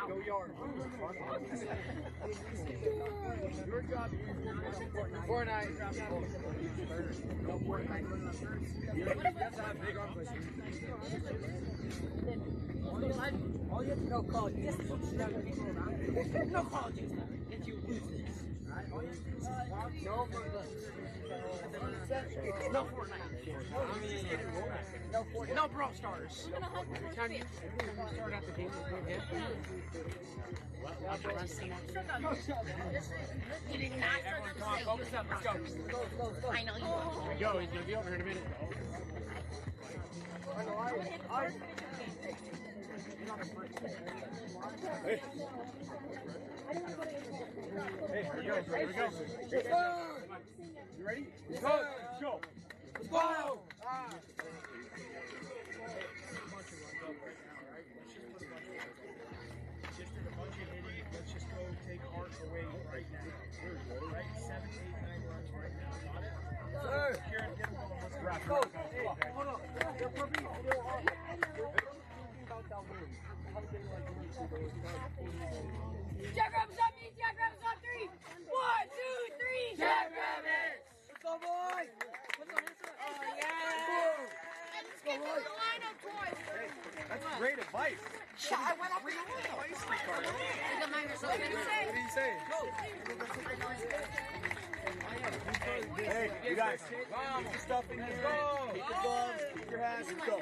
Go yard. Your job is Fortnite. No Fortnite. That's not a big arm push. All you have to know, call you. No call you. If you lose this. Alright, all you have to do is walk. No Fortnite. No Fortnite. No Fortnite. No Brawl Stars. Can you start out the game with him? You did not start out Come on, focus up. Let's go. I know you are. Here we go. He's going to be over here in a minute. Hey. Hey, here we go. Here we go. You ready? Let's go. Let's go. Let's go. Let's just go take heart away right now. Right? 7, 8, 9 runs right now. Got it? Sir. Kieran, get him going. Let's go. Coach, hey, hold on. They're probably still on. Jackrabbits on me! Jackrabbits on 3! 1, 2, 3! Jackrabbits! Let's go, boys! Oh, yeah! Let's get to the lineup twice! That's great advice. I went up with the lineup. What did he say? Hey, you guys, keep your stuff in here. Keep your gloves, keep your hats, let's go.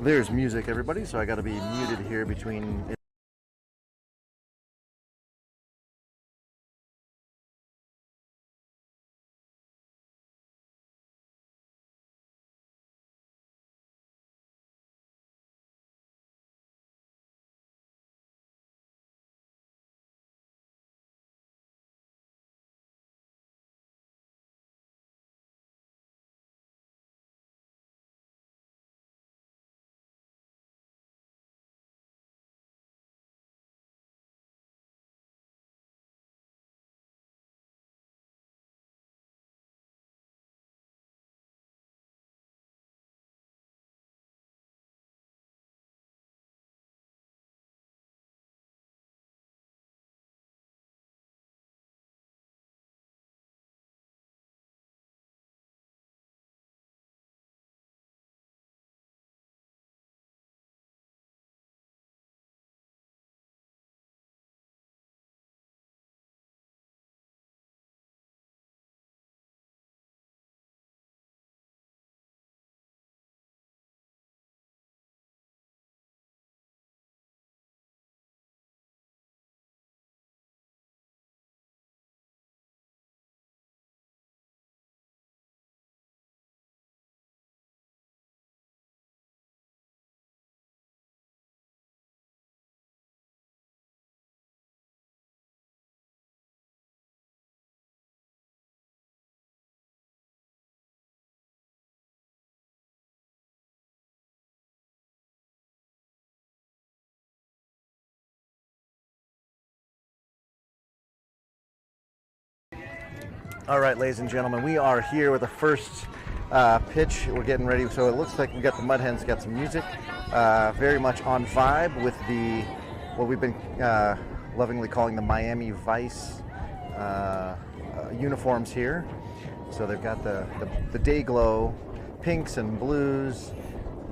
There's music, everybody, so I got to be muted here between. All right, ladies and gentlemen, we are here with the first pitch. We're getting ready, so it looks like we got the Mud Hens, got some music, very much on vibe with the what we've been lovingly calling the Miami Vice uniforms here. So they've got the day glow pinks and blues,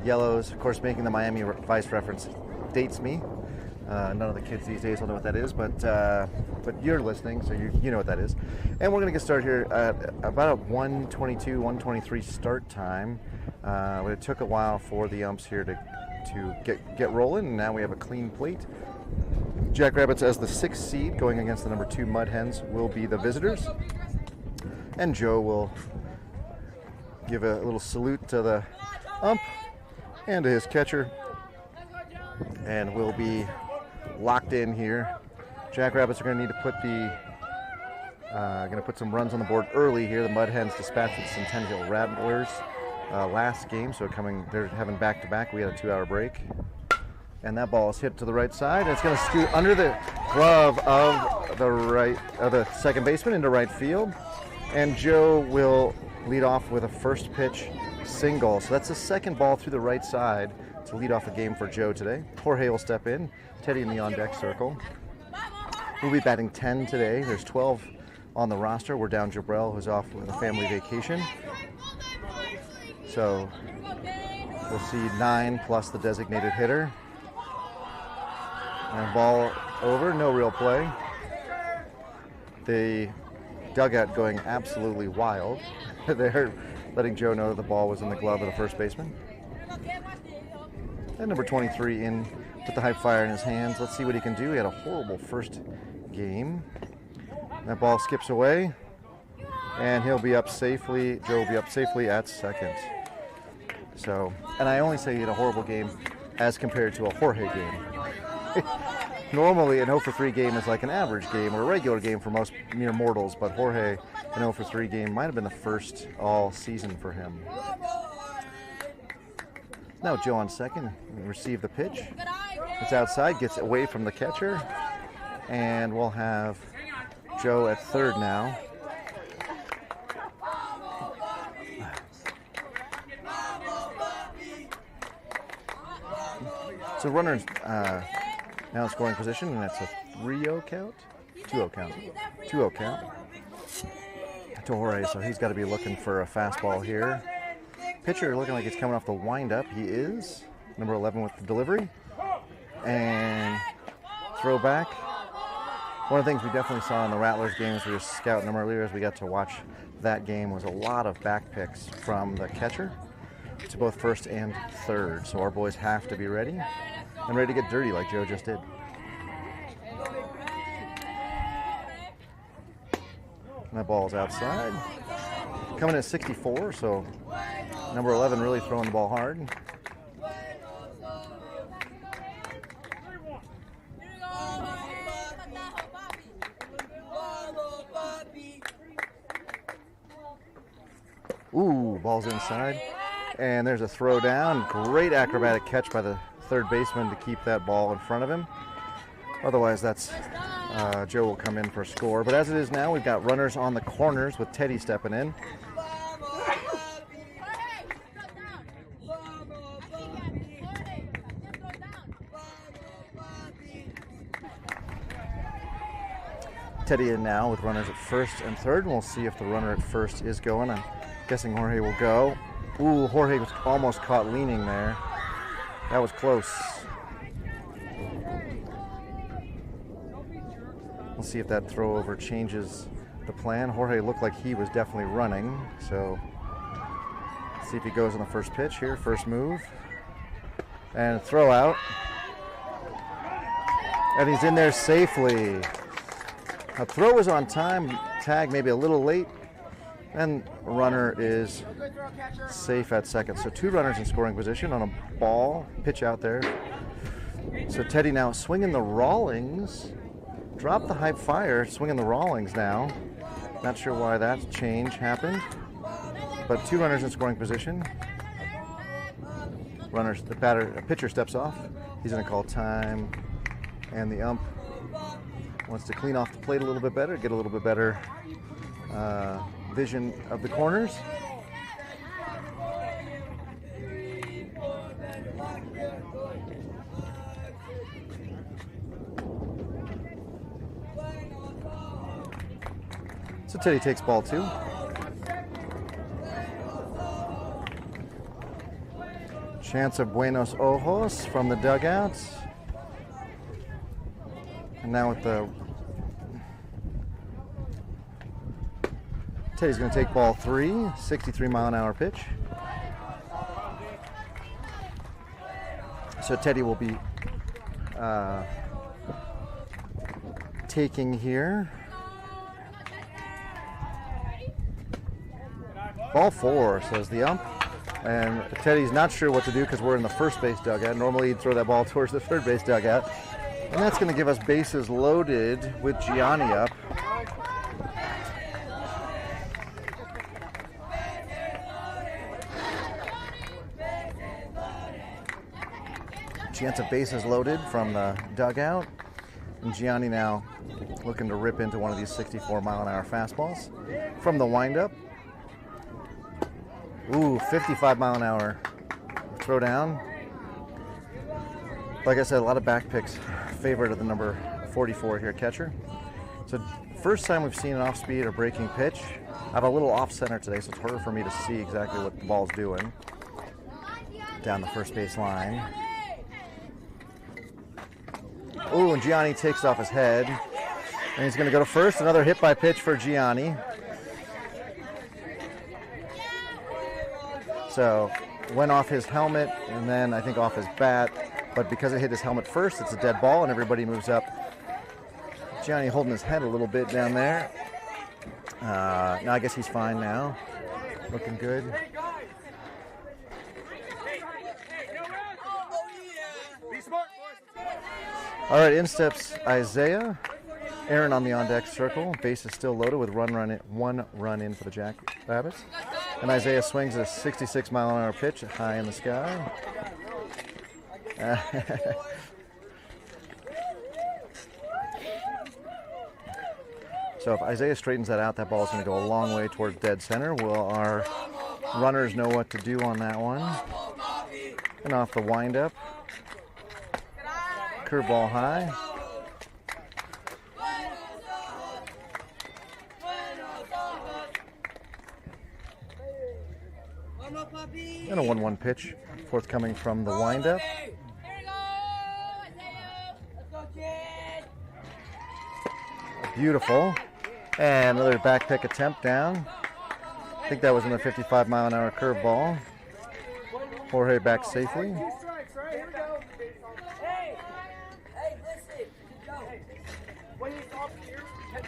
yellows, of course, making the Miami Vice reference dates me. None of the kids these days will know what that is, but you're listening, so you know what that is. And we're going to get started here at about a 1:22, 1:23 start time. But it took a while for the umps here to get rolling, and now we have a clean plate. Jackrabbits as the 6th seed going against the number 2 Mud Hens will be the visitors. And Joe will give a little salute to the ump and to his catcher. And we'll be locked in here. Jackrabbits are going to need to put some runs on the board early here. The Mud Hens dispatched the Centennial Rattlers last game, so they're having back-to-back. We had a 2-hour break. And that ball is hit to the right side, and it's going to scoot under the glove of the second baseman into right field. And Joe will lead off with a first pitch single. So that's the second ball through the right side to lead off the game for Joe today. Jorge will step in. Teddy in the on-deck circle. We'll be batting 10 today. There's 12 on the roster. We're down Jabrell, who's off with a family vacation. So we'll see 9 plus the designated hitter. And ball over, no real play. The dugout going absolutely wild. They're letting Joe know that the ball was in the glove of the first baseman. And number 23 in with the high fire in his hands. Let's see what he can do. He had a horrible first game. That ball skips away, and he'll be up safely. Joe will be up safely at second. So, and I only say he had a horrible game as compared to a Jorge game. Normally, an 0 for 3 game is like an average game or a regular game for most mere mortals, but Jorge, an 0 for 3 game might have been the first all season for him. Now Joe on second, receive the pitch. It's outside, gets away from the catcher, and we'll have Joe at third now. So runners now in scoring position, and it's a 3-0 count? 2-0 count. 2-0 count to Jorge, so he's got to be looking for a fastball here. Pitcher looking like he's coming off the windup. He is. Number 11 with the delivery. And throw back. One of the things we definitely saw in the Rattlers game as we were scouting them earlier, as we got to watch that game, was a lot of back picks from the catcher to both first and third. So our boys have to be ready and ready to get dirty like Joe just did. And that ball's outside. Coming at 64, so number 11 really throwing the ball hard. Ooh, ball's inside. And there's a throw down. Great acrobatic catch by the third baseman to keep that ball in front of him. Otherwise, that's Joe will come in for a score. But as it is now, we've got runners on the corners with Teddy stepping in. Teddy in now with runners at first and third, and we'll see if the runner at first is going. I'm guessing Jorge will go. Ooh, Jorge was almost caught leaning there. That was close. We'll see if that throw over changes the plan. Jorge looked like he was definitely running, so let's see if he goes on the first pitch here. First move. And throw out. And he's in there safely. A throw was on time, tag maybe a little late, and runner is safe at second. So 2 runners in scoring position on a ball, pitch out there. So Teddy now swinging the Rawlings, drop the high fire, swinging the Rawlings now. Not sure why that change happened, but 2 runners in scoring position. The pitcher steps off. He's gonna call time, and the ump wants to clean off the plate a little bit better, get a little bit better vision of the corners. So Teddy takes ball 2. Chance of Buenos Ojos from the dugout. And now with the Teddy's going to take ball 3, 63 mile an hour pitch. So Teddy will be taking here. Ball 4, says the ump. And Teddy's not sure what to do because we're in the first base dugout. Normally he'd throw that ball towards the third base dugout. And that's going to give us bases loaded with Gianni up. Chance of bases loaded from the dugout. And Gianni now looking to rip into one of these 64-mile-an-hour fastballs from the windup. Ooh, 55-mile-an-hour throw down. Like I said, a lot of back picks. Favorite of the number 44 here, catcher. So first time we've seen an off-speed or breaking pitch. I have a little off-center today, so it's harder for me to see exactly what the ball's doing. Down the first base line. Ooh, and Gianni takes it off his head. And he's going to go to first. Another hit by pitch for Gianni. So went off his helmet and then I think off his bat. But because it hit his helmet first, it's a dead ball and everybody moves up. Gianni holding his head a little bit down there. Now I guess he's fine now. Looking good. All right, in steps Isaiah. Aaron on the on-deck circle. Base is still loaded with one run in for the Jackrabbits. And Isaiah swings a 66-mile-an-hour pitch high in the sky. So if Isaiah straightens that out, that ball is going to go a long way towards dead center. Will our runners know what to do on that one? And off the windup. Curveball high. And a 1-1 pitch forthcoming from the windup. Beautiful. And another back pick attempt down. I think that was in the 55-mile-an-hour curveball. Jorge back safely.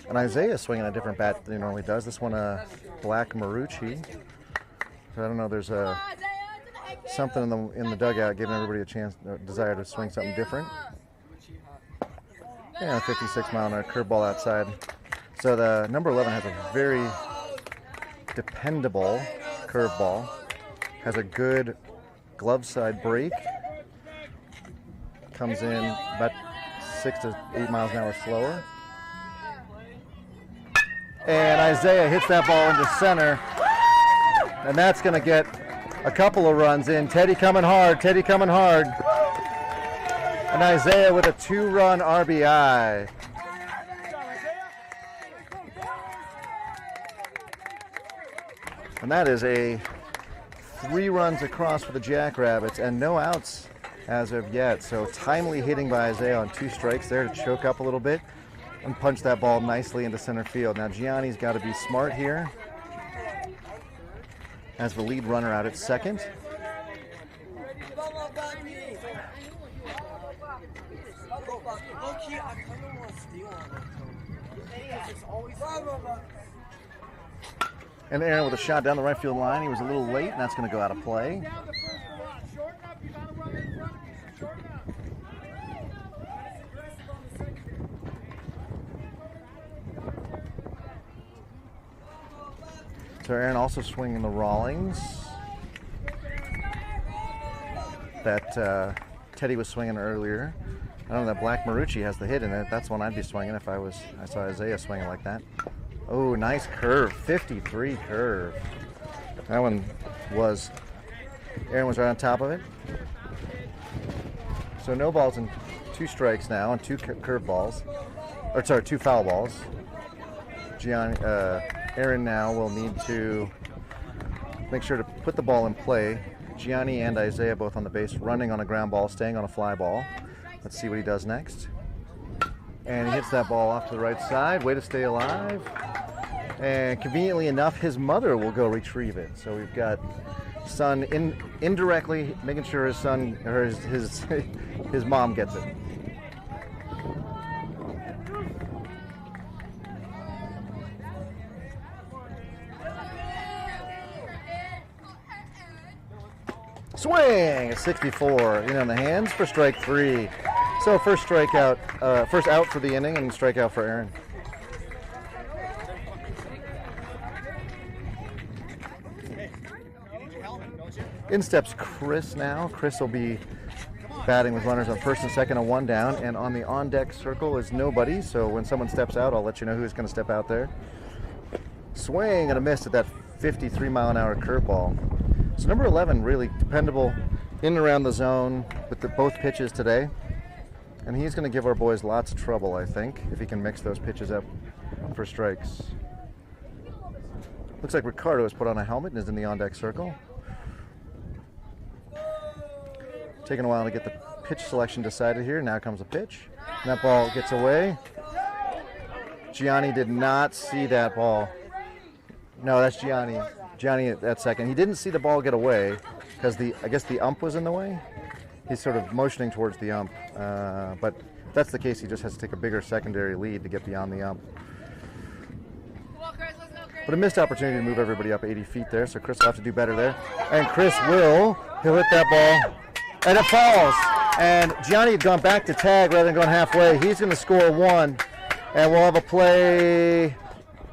And Isaiah swinging a different bat than he normally does. This one a black Marucci. So I don't know. There's something in the dugout giving everybody a chance, desire to swing something different. Yeah, 56-mile-an-hour curveball outside. So the number 11 has a very dependable curveball. Has a good glove side break. Comes in about 6 to 8 miles an hour slower. And Isaiah hits that ball into center. And that's going to get a couple of runs in. Teddy coming hard. Teddy coming hard. And Isaiah with a 2-run RBI. And that is a 3 runs across for the Jackrabbits and no outs as of yet. So timely hitting by Isaiah on 2 strikes there to choke up a little bit and punch that ball nicely into center field. Now Gianni's got to be smart here as the lead runner out at second. And Aaron with a shot down the right field line. He was a little late, and that's going to go out of play. So Aaron also swinging the Rawlings that Teddy was swinging earlier. I don't know, that black Marucci has the hit in it. That's one I'd be swinging if I saw Isaiah swinging like that. Oh, nice curve, 53 curve. That one was, Aaron was right on top of it. So no balls and 2 strikes now and 2 curve balls. Or sorry, 2 foul balls. Aaron now will need to make sure to put the ball in play. Gianni and Isaiah both on the base, running on a ground ball, staying on a fly ball. Let's see what he does next. And he hits that ball off to the right side. Way to stay alive. And conveniently enough, his mother will go retrieve it. So we've got son indirectly making sure his son or his mom gets it. Swing! 64 in on the hands for strike 3. So first strikeout, first out for the inning and strikeout for Aaron. In steps Chris now. Chris will be batting with runners on first and second and 1 down. And on the on-deck circle is nobody. So when someone steps out, I'll let you know who's going to step out there. Swing and a miss at that 53-mile-an-hour curveball. So number 11, really dependable in and around the zone with both pitches today. And he's going to give our boys lots of trouble, I think, if he can mix those pitches up for strikes. Looks like Ricardo has put on a helmet and is in the on-deck circle. Taking a while to get the pitch selection decided here. Now comes a pitch. And that ball gets away. Gianni did not see that ball. No, that's Gianni. Gianni at that second. He didn't see the ball get away because I guess the ump was in the way. He's sort of motioning towards the ump. But if that's the case, he just has to take a bigger secondary lead to get beyond the ump. But a missed opportunity to move everybody up 80 feet there, so Chris will have to do better there. And Chris he'll hit that ball. And it falls. And Gianni had gone back to tag rather than going halfway. He's going to score 1. And we'll have a play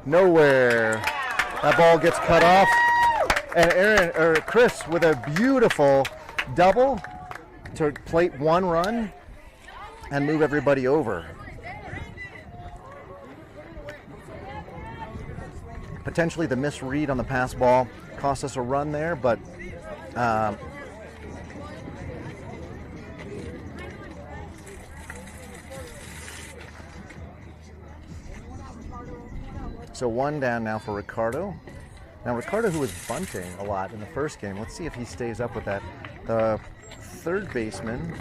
nowhere. That ball gets cut off, and Chris with a beautiful double to plate 1 run and move everybody over. Potentially the misread on the pass ball cost us a run there, but so 1 down now for Ricardo. Now Ricardo, who was bunting a lot in the first game, let's see if he stays up with that. The third baseman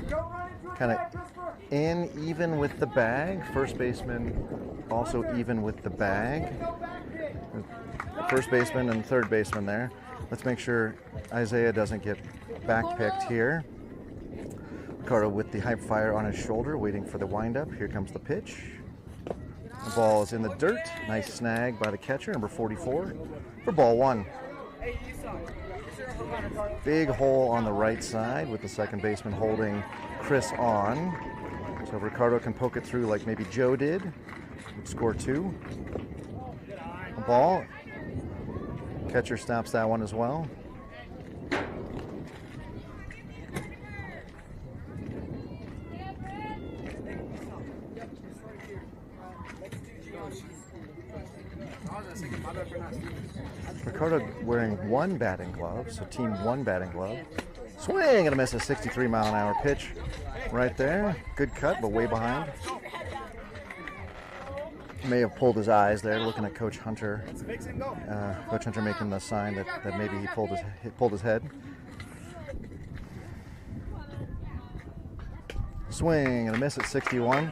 kind of even with the bag. First baseman also even with the bag. First baseman and third baseman there. Let's make sure Isaiah doesn't get backpicked here. Ricardo with the hype fire on his shoulder, waiting for the windup. Here comes the pitch. The ball is in the dirt. Nice snag by the catcher, number 44, for ball 1. Big hole on the right side with the second baseman holding Chris on. So if Ricardo can poke it through like maybe Joe did, score 2. A ball. Catcher stops that one as well. Ricardo wearing 1 batting glove, so team 1 batting glove. Swing and a miss, a 63-mile-an-hour pitch right there. Good cut, but way behind. May have pulled his eyes there, looking at Coach Hunter. Coach Hunter making the sign that maybe he pulled his head. Swing and a miss at 61.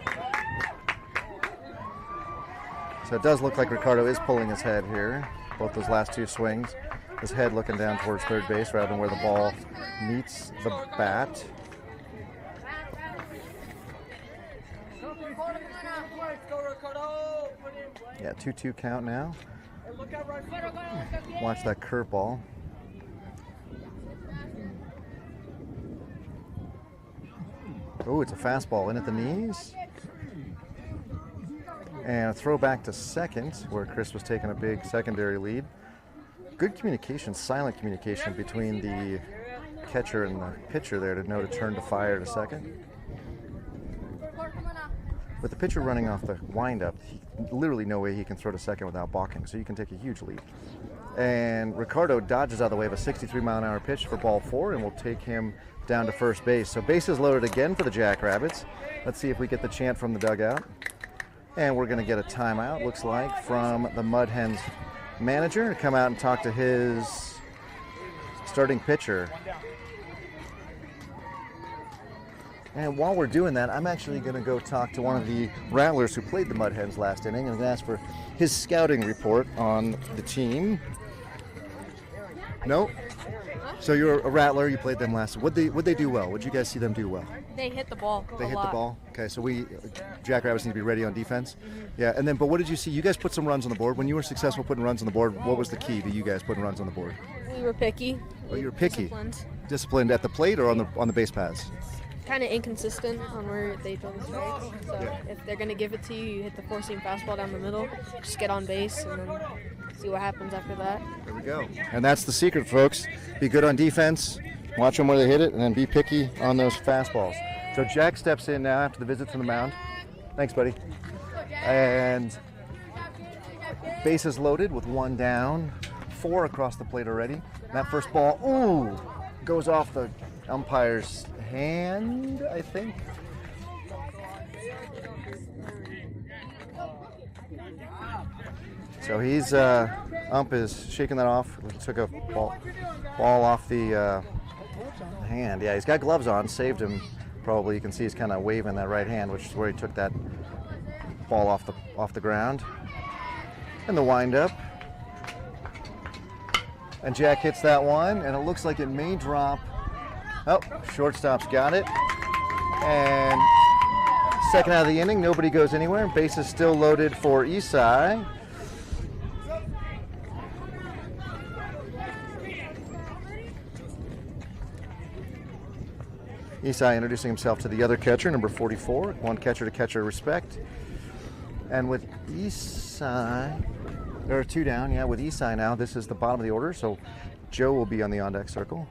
So it does look like Ricardo is pulling his head here. Both those last 2 swings. His head looking down towards third base rather than where the ball meets the bat. Yeah, 2-2 count now. Watch that curveball. Oh, it's a fastball in at the knees. And a throw back to second, where Chris was taking a big secondary lead. Good communication, silent communication between the catcher and the pitcher there to know to turn to fire to second. With the pitcher running off the windup, literally no way he can throw to second without balking, so you can take a huge lead. And Ricardo dodges out of the way of a 63-mile-an-hour pitch for ball 4, and will take him down to first base. So bases loaded again for the Jackrabbits. Let's see if we get the chant from the dugout. And we're going to get a timeout, looks like, from the Mud Hens manager to come out and talk to his starting pitcher. And while we're doing that, I'm actually going to go talk to one of the Rattlers who played the Mud Hens last inning and ask for his scouting report on the team. Nope. So you're a Rattler. You played them last. Would they do well? Would you guys see them do well? They hit the ball. They hit the ball. Okay, so Jackrabbits need to be ready on defense. Yeah, and then but what did you see? You guys put some runs on the board. When you were successful putting runs on the board, what was the key to you guys putting runs on the board? We were picky. Oh, you were picky. Disciplined At the plate or on the base paths? Kind of inconsistent on where they throw the strikes. So if they're going to give it to you, you hit the four-seam fastball down the middle, just get on base, and then see what happens after that. There we go. And that's the secret, folks. Be good on defense, watch them where they hit it, and then be picky on those fastballs. So Jack steps in now after the visit from the mound. Thanks, buddy. And bases loaded with one down, 4 across the plate already. And that first ball, goes off the umpire's hand, I think. So he's ump is shaking that off. Took a ball off the hand. Yeah, he's got gloves on. Saved him. Probably you can see he's kind of waving that right hand, which is where he took that ball off the ground. And the windup. And Jack hits that one, and it looks like it may drop. Oh, shortstop's got it. And second out of the inning, nobody goes anywhere. Base is still loaded for Isai. Isai introducing himself to the other catcher, number 44. One catcher to catcher respect. And with Isai, there are 2 down. Yeah, with Isai now, this is the bottom of the order. So Joe will be on the on-deck circle.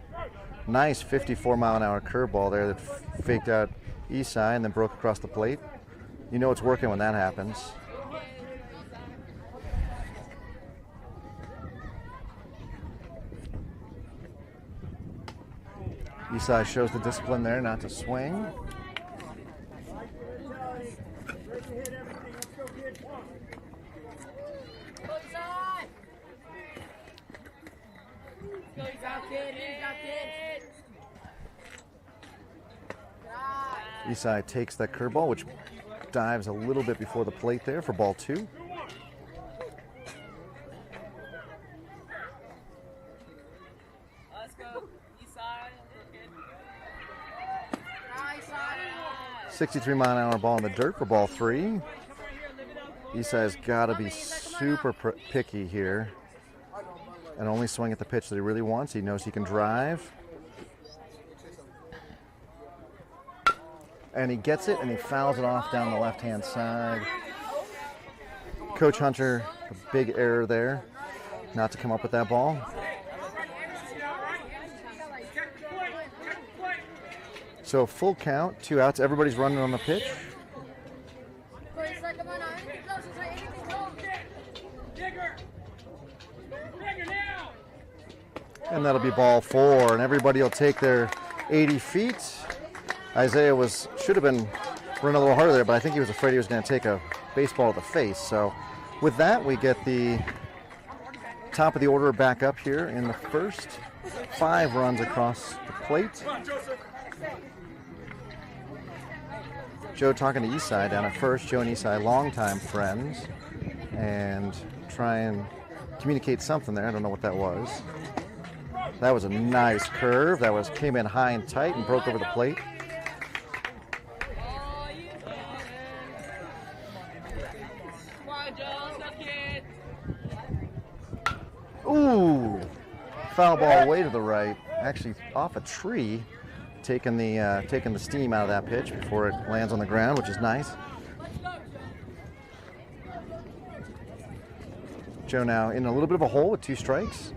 Nice 54-mile-an-hour curveball there that faked out Isai and then broke across the plate. You know it's working when that happens. Isai shows the discipline there not to swing. Isai takes that curveball, which dives a little bit before the plate there for ball 2. Let's go, Isai. 63-mile-an-hour ball in the dirt for ball 3. Isai's got to be super picky here and only swing at the pitch that he really wants. He knows he can drive. And he gets it, and he fouls it off down the left-hand side. Coach Hunter, a big error there, not to come up with that ball. So full count, 2 outs. Everybody's running on the pitch. And that'll be ball 4, and everybody will take their 80 feet. Isaiah should have been running a little harder there, but I think he was afraid he was going to take a baseball to the face. So with that, we get the top of the order back up here in the first. 5 runs across the plate. Joe talking to Isai down at first. Joe and Isai, longtime friends, and try and communicate something there. I don't know what that was. That was a nice curve. That came in high and tight and broke over the plate. Ooh, foul ball way to the right. Actually, off a tree, taking the steam out of that pitch before it lands on the ground, which is nice. Joe now in a little bit of a hole with 2 strikes.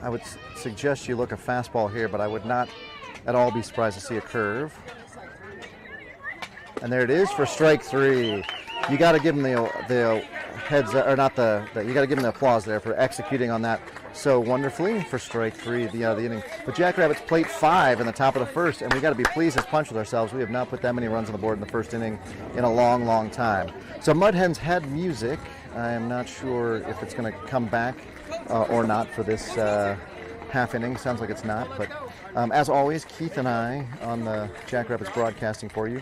I would suggest you look a fastball here, but I would not at all be surprised to see a curve. And there it is for strike 3. You got to give him the heads, or not the you got to give him the applause there for executing on that so wonderfully for strike 3 at the end of the inning. But Jackrabbits plate 5 in the top of the first, and we got to be pleased as punch with ourselves. We have not put that many runs on the board in the first inning in a long, long time. So Mud Hens had music. I am not sure if it's going to come back or not for this half inning. Sounds like it's not, but as always, Keith and I on the Jackrabbits broadcasting for you.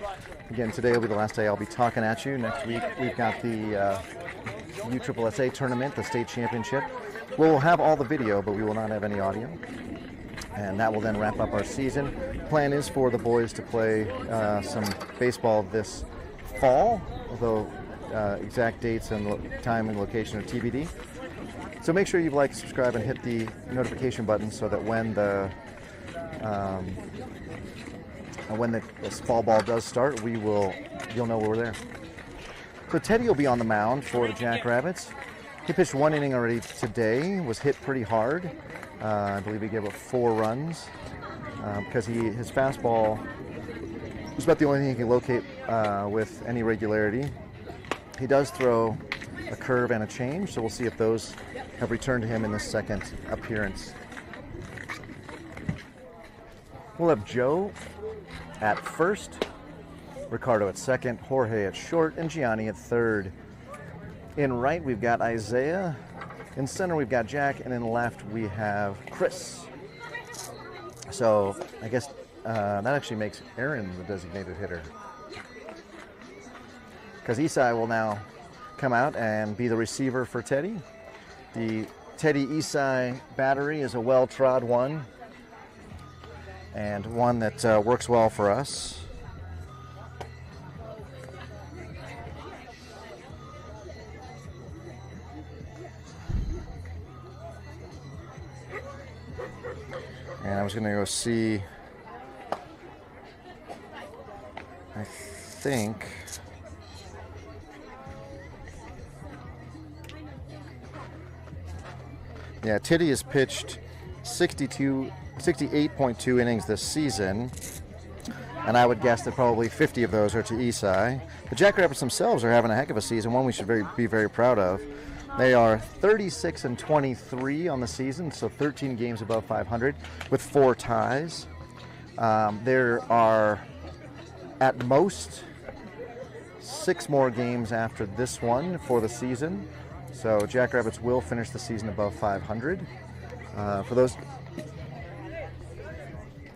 Again, today will be the last day I'll be talking at you. Next week, we've got the USSSA tournament, the state championship. We'll have all the video, but we will not have any audio. And that will then wrap up our season. Plan is for the boys to play some baseball this fall, although exact dates and time and location are TBD. So make sure you like, subscribe, and hit the notification button so that when this fall ball does start, you'll know we're there. So Teddy will be on the mound for the Jackrabbits. He pitched 1 inning already today, was hit pretty hard. I believe he gave up 4 runs because his fastball was about the only thing he can locate with any regularity. He does throw a curve and a change, so we'll see if those have returned to him in the second appearance. We'll have Joe at first, Ricardo at second, Jorge at short, and Gianni at third. In right, we've got Isaiah. In center, we've got Jack, and in left, we have Chris. So I guess that actually makes Aaron the designated hitter, because Isai will now come out and be the receiver for Teddy. The Teddy Isai battery is a well-trod one, and one that works well for us. And I was going to go see, I think, yeah, Teddy has pitched 68.2 innings this season, and I would guess that probably 50 of those are to Isai. The Jackrabbits themselves are having a heck of a season, one we should be very proud of. They are 36-23 on the season, so 13 games above 500 with 4 ties. There are at most 6 more games after this one for the season. So Jackrabbits will finish the season above 500. For those,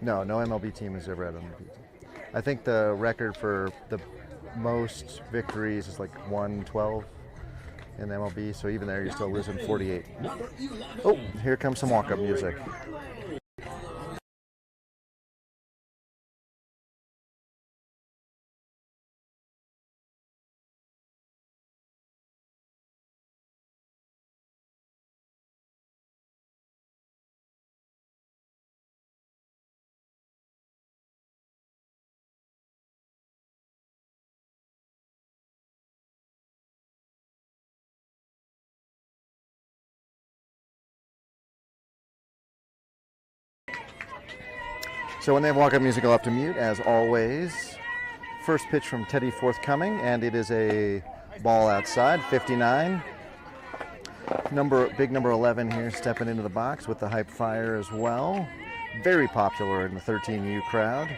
no MLB team has ever had an MLB team. I think the record for the most victories is like 112 in the MLB. So even there, you're still losing 48. Oh, here comes some walk-up music. So when they have walk-up music, I'll have to mute, as always. First pitch from Teddy forthcoming, and it is a ball outside, 59. Big number 11 here, stepping into the box with the hype fire as well. Very popular in the 13U crowd.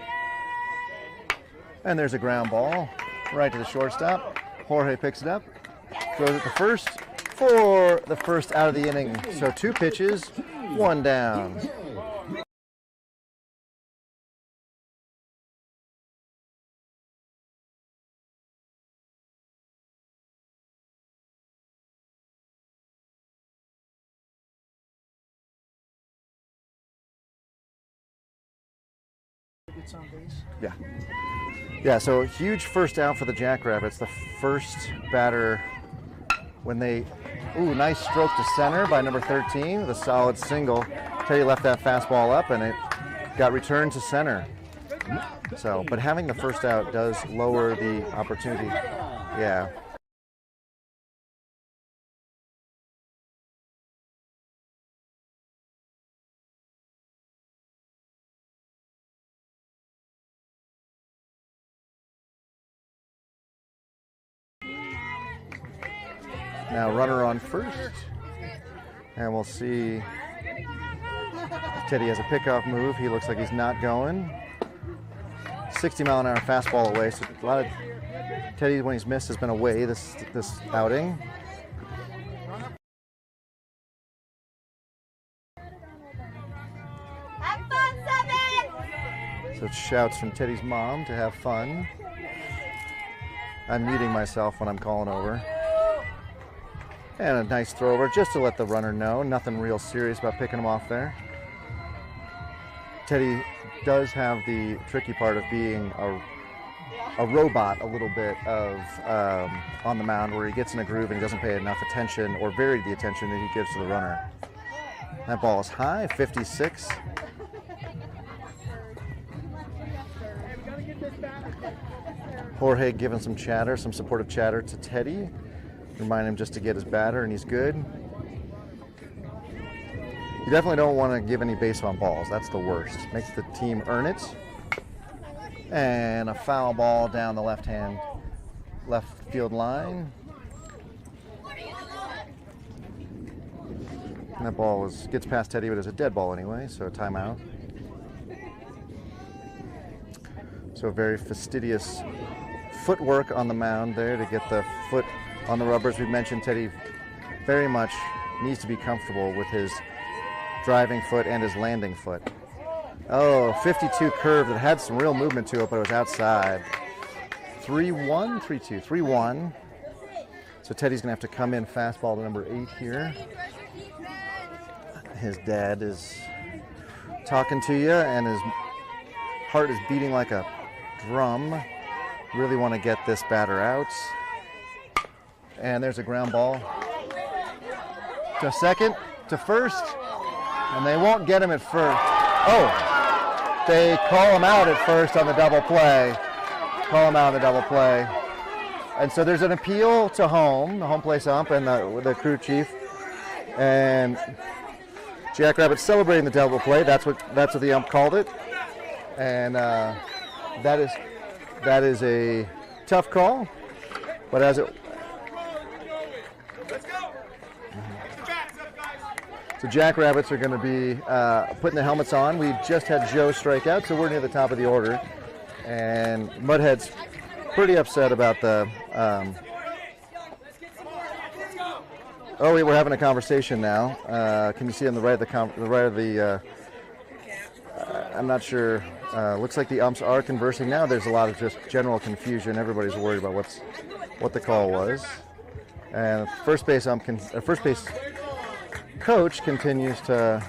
And there's a ground ball right to the shortstop. Jorge picks it up, throws it to first for the first out of the inning. So 2 pitches, 1 down. On base. Yeah, so huge first out for the Jackrabbits. The first batter when they, nice stroke to center by number 13 with a solid single. Teddy left that fastball up and it got returned to center. So, but having the first out does lower the opportunity. Yeah. Now runner on first, and we'll see. Teddy has a pickoff move. He looks like he's not going. 60-mile-an-hour fastball away. So a lot of Teddy, when he's missed, has been away this outing. Have fun, 7! So it's shouts from Teddy's mom to have fun. I'm muting myself when I'm calling over. And a nice throw over just to let the runner know. Nothing real serious about picking him off there. Teddy does have the tricky part of being a robot a little bit of on the mound, where he gets in a groove and he doesn't pay enough attention or vary the attention that he gives to the runner. That ball is high, 56. Jorge giving some chatter, some supportive chatter to Teddy. Remind him just to get his batter, and he's good. You definitely don't want to give any base on balls. That's the worst. Makes the team earn it. And a foul ball down the left field line. And that ball gets past Teddy, but it's a dead ball anyway, so a timeout. So very fastidious footwork on the mound there to get the foot on the rubbers. We mentioned Teddy very much needs to be comfortable with his driving foot and his landing foot. Oh, 52 curve that had some real movement to it, but it was outside. 3-1, 3-2, 3-1. So Teddy's going to have to come in fastball to number 8 here. His dad is talking to you, and his heart is beating like a drum. Really want to get this batter out. And there's a ground ball to second, to first, and they won't get him at first. Oh, they call him out at first on the double play. Call him out on the double play. And so there's an appeal to home, the home place ump and the crew chief. And Jackrabbit celebrating the double play. That's what the ump called it. And that is a tough call, but as it. So Jackrabbits are going to be putting the helmets on. We just had Joe strike out, so we're near the top of the order. And Mud Hens pretty upset about the. Oh, wait, we're having a conversation now. Can you see on the right of the? I'm not sure. Looks like the umps are conversing now. There's a lot of just general confusion. Everybody's worried about what the call was. And first base coach continues to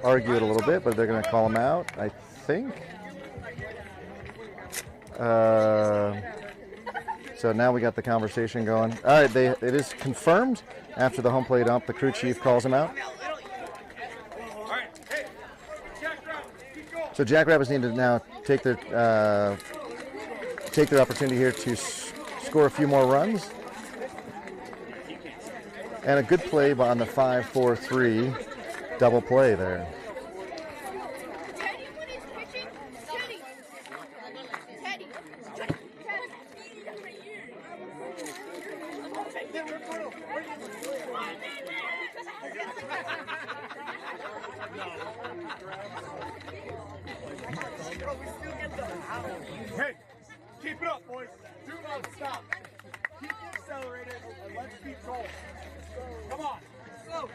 argue it a little bit, but they're going to call him out, I think. So now we got the conversation going. All right, it is confirmed after the home plate ump. The crew chief calls him out. So Jackrabbits need to now take their opportunity here to score a few more runs. And a good play on the 5-4-3 double play there. Hey, keep it up, boys. Do not stop. Keep accelerated and let's keep going. Come on. Go.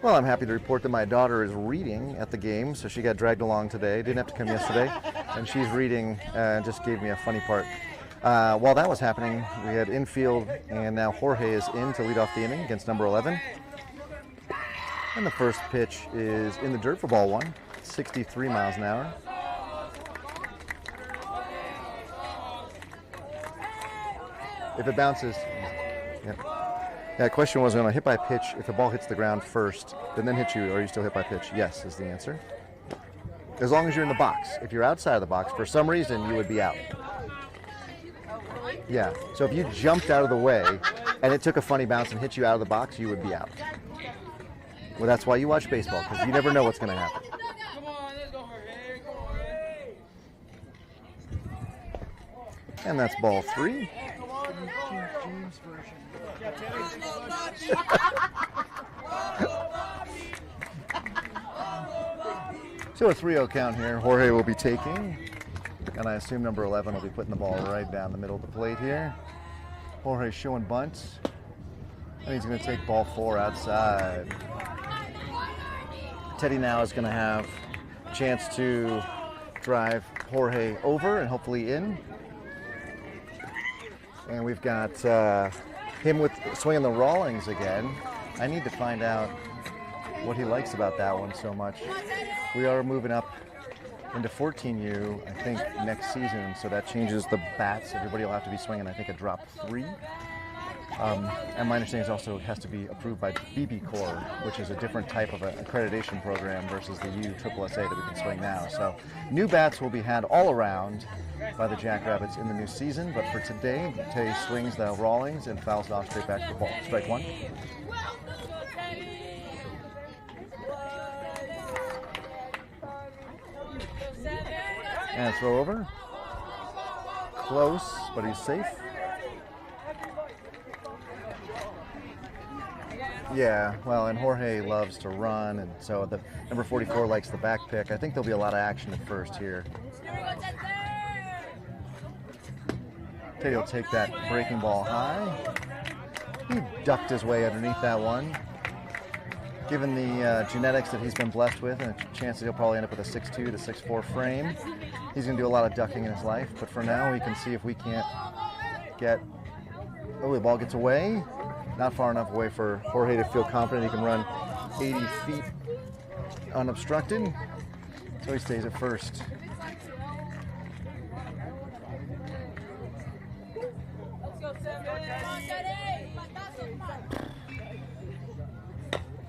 Well, I'm happy to report that my daughter is reading at the game, so she got dragged along today. Didn't have to come yesterday, and she's reading and just gave me a funny part. While that was happening, we had infield, and now Jorge is in to lead off the inning against number 11. And the first pitch is in the dirt for ball one, 63 miles an hour. If it bounces, yeah, question was, on a hit by pitch, if the ball hits the ground first, then hit you, are you still hit by pitch? Yes, is the answer. As long as you're in the box. If you're outside of the box, for some reason, you would be out. Yeah, so if you jumped out of the way and it took a funny bounce and hit you out of the box, you would be out. Well, that's why you watch baseball, because you never know what's going to happen. And that's ball 3. So a 3-0 count here. Jorge will be taking, and I assume number 11 will be putting the ball right down the middle of the plate here. Jorge showing bunts, and he's going to take ball 4 outside. Teddy now is going to have a chance to drive Jorge over and hopefully in. And we've got him with swinging the Rawlings again. I need to find out what he likes about that one so much. We are moving up into 14U, I think, next season, so that changes the bats. Everybody will have to be swinging, I think, a drop 3. And my understanding is also it has to be approved by BB Corps, which is a different type of accreditation program versus the USSSA that we can swing now. So new bats will be had all around by the Jackrabbits in the new season, but for today, Teddy swings the Rawlings and fouls it off straight back to the ball. Strike 1. And throw over. Close, but he's safe. Yeah, well, and Jorge loves to run, and so the number 44 likes the back pick. I think there'll be a lot of action at first here. Teddy will take that breaking ball high. He ducked his way underneath that one. Given the genetics that he's been blessed with, and a chance that he'll probably end up with a 6'2" to 6'4" frame, he's going to do a lot of ducking in his life. But for now, we can see if we can't get... Oh, the ball gets away. Not far enough away for Jorge to feel confident he can run 80 feet unobstructed. So he stays at first.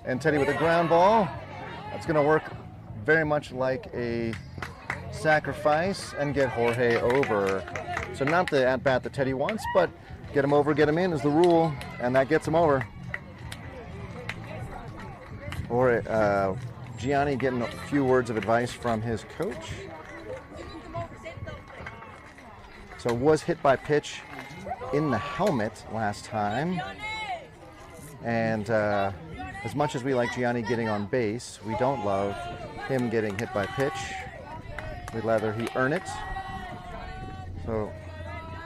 And Teddy with a ground ball. That's going to work very much like a sacrifice and get Jorge over. So not the at-bat that Teddy wants, but get him over, get him in is the rule, and that gets him over. Or Gianni getting a few words of advice from his coach. So was hit by pitch in the helmet last time. And as much as we like Gianni getting on base, we don't love him getting hit by pitch. We'd rather he earn it. So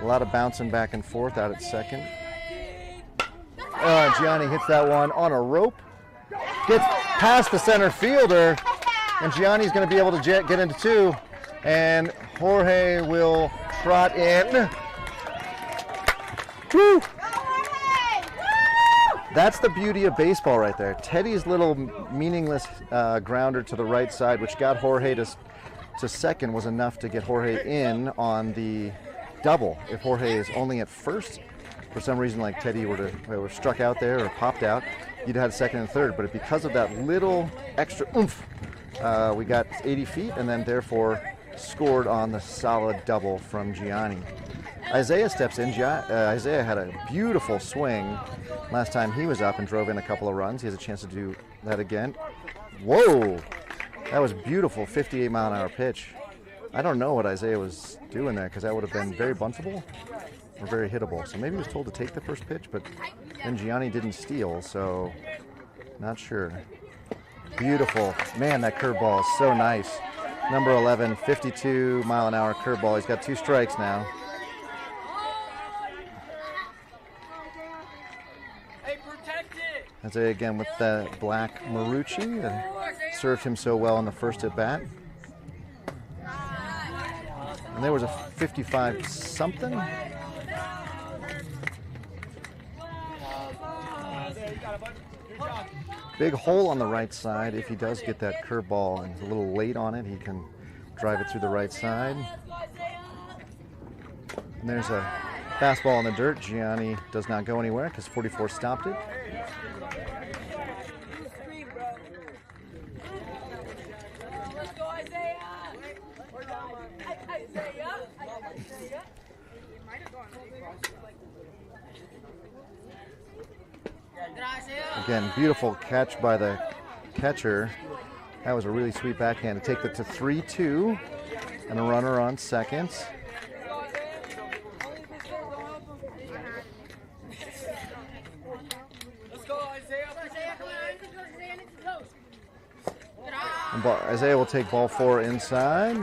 a lot of bouncing back and forth out at second. Gianni hits that one on a rope. Gets past the center fielder. And Gianni's going to be able to get into 2. And Jorge will trot in. Woo! That's the beauty of baseball right there. Teddy's little meaningless grounder to the right side, which got Jorge to second, was enough to get Jorge in on the double. If Jorge is only at first, for some reason, like Teddy were struck out there or popped out, you'd have had second and third. But because of that little extra oomph, we got 80 feet and then therefore scored on the solid double from Gianni. Isaiah steps in. Isaiah had a beautiful swing last time he was up and drove in a couple of runs. He has a chance to do that again. Whoa! That was beautiful, 58-mile-an-hour pitch. I don't know what Isaiah was doing there, because that would have been very buntable or very hittable. So maybe he was told to take the first pitch, but then Gianni didn't steal, so not sure. Beautiful. Man, that curveball is so nice. Number 11, 52-mile-an-hour curveball. He's got 2 strikes now. Hey, protect it! Isaiah again with the black Marucci that served him so well in the first at bat. And there was a 55 something. Big hole on the right side. If he does get that curveball and he's a little late on it, he can drive it through the right side. And there's a fastball in the dirt. Gianni does not go anywhere because 44 stopped it. Again, beautiful catch by the catcher. That was a really sweet backhand to take it to 3-2 and a runner on second. Isaiah will take ball 4 inside.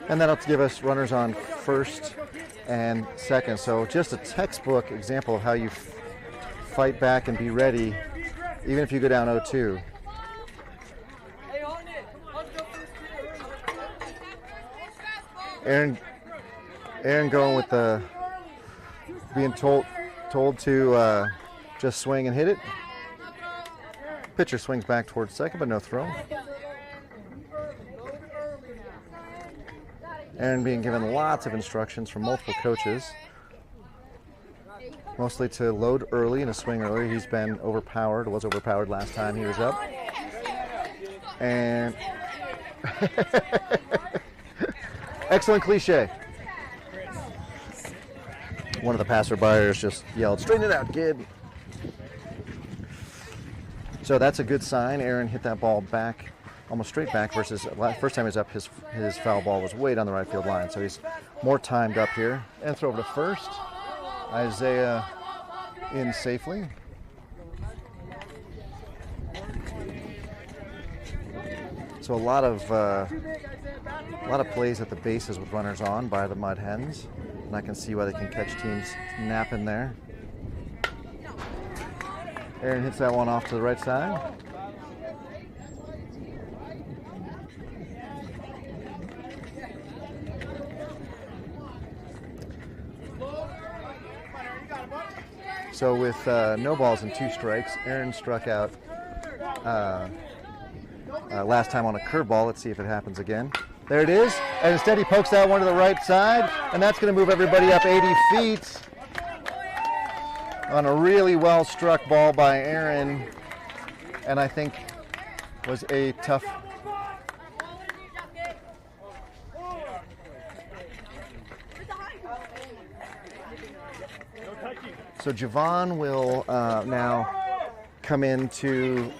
And that'll give us runners on first and second. So just a textbook example of how you fight back and be ready, even if you go down 0-2. Aaron going with the being told to just swing and hit it. Pitcher swings back towards second, but no throw. Aaron being given lots of instructions from multiple coaches, mostly to load early and to swing early. He's been overpowered, was overpowered last time he was up. And excellent cliche. One of the passerbyers just yelled, "Straighten it out, kid." So that's a good sign. Aaron hit that ball back, almost straight back, versus first time he was up, his foul ball was way down the right field line. So he's more timed up here. And throw over to first. Isaiah in safely. So a lot of plays at the bases with runners on by the Mud Hens, and I can see why they can catch teams napping there. Aaron hits that one off to the right side. So with no balls and 2 strikes, Aaron struck out last time on a curveball. Let's see if it happens again. There it is. And instead he pokes that one to the right side, and that's going to move everybody up 80 feet on a really well struck ball by Aaron, and I think was a tough. So Javon will now come in to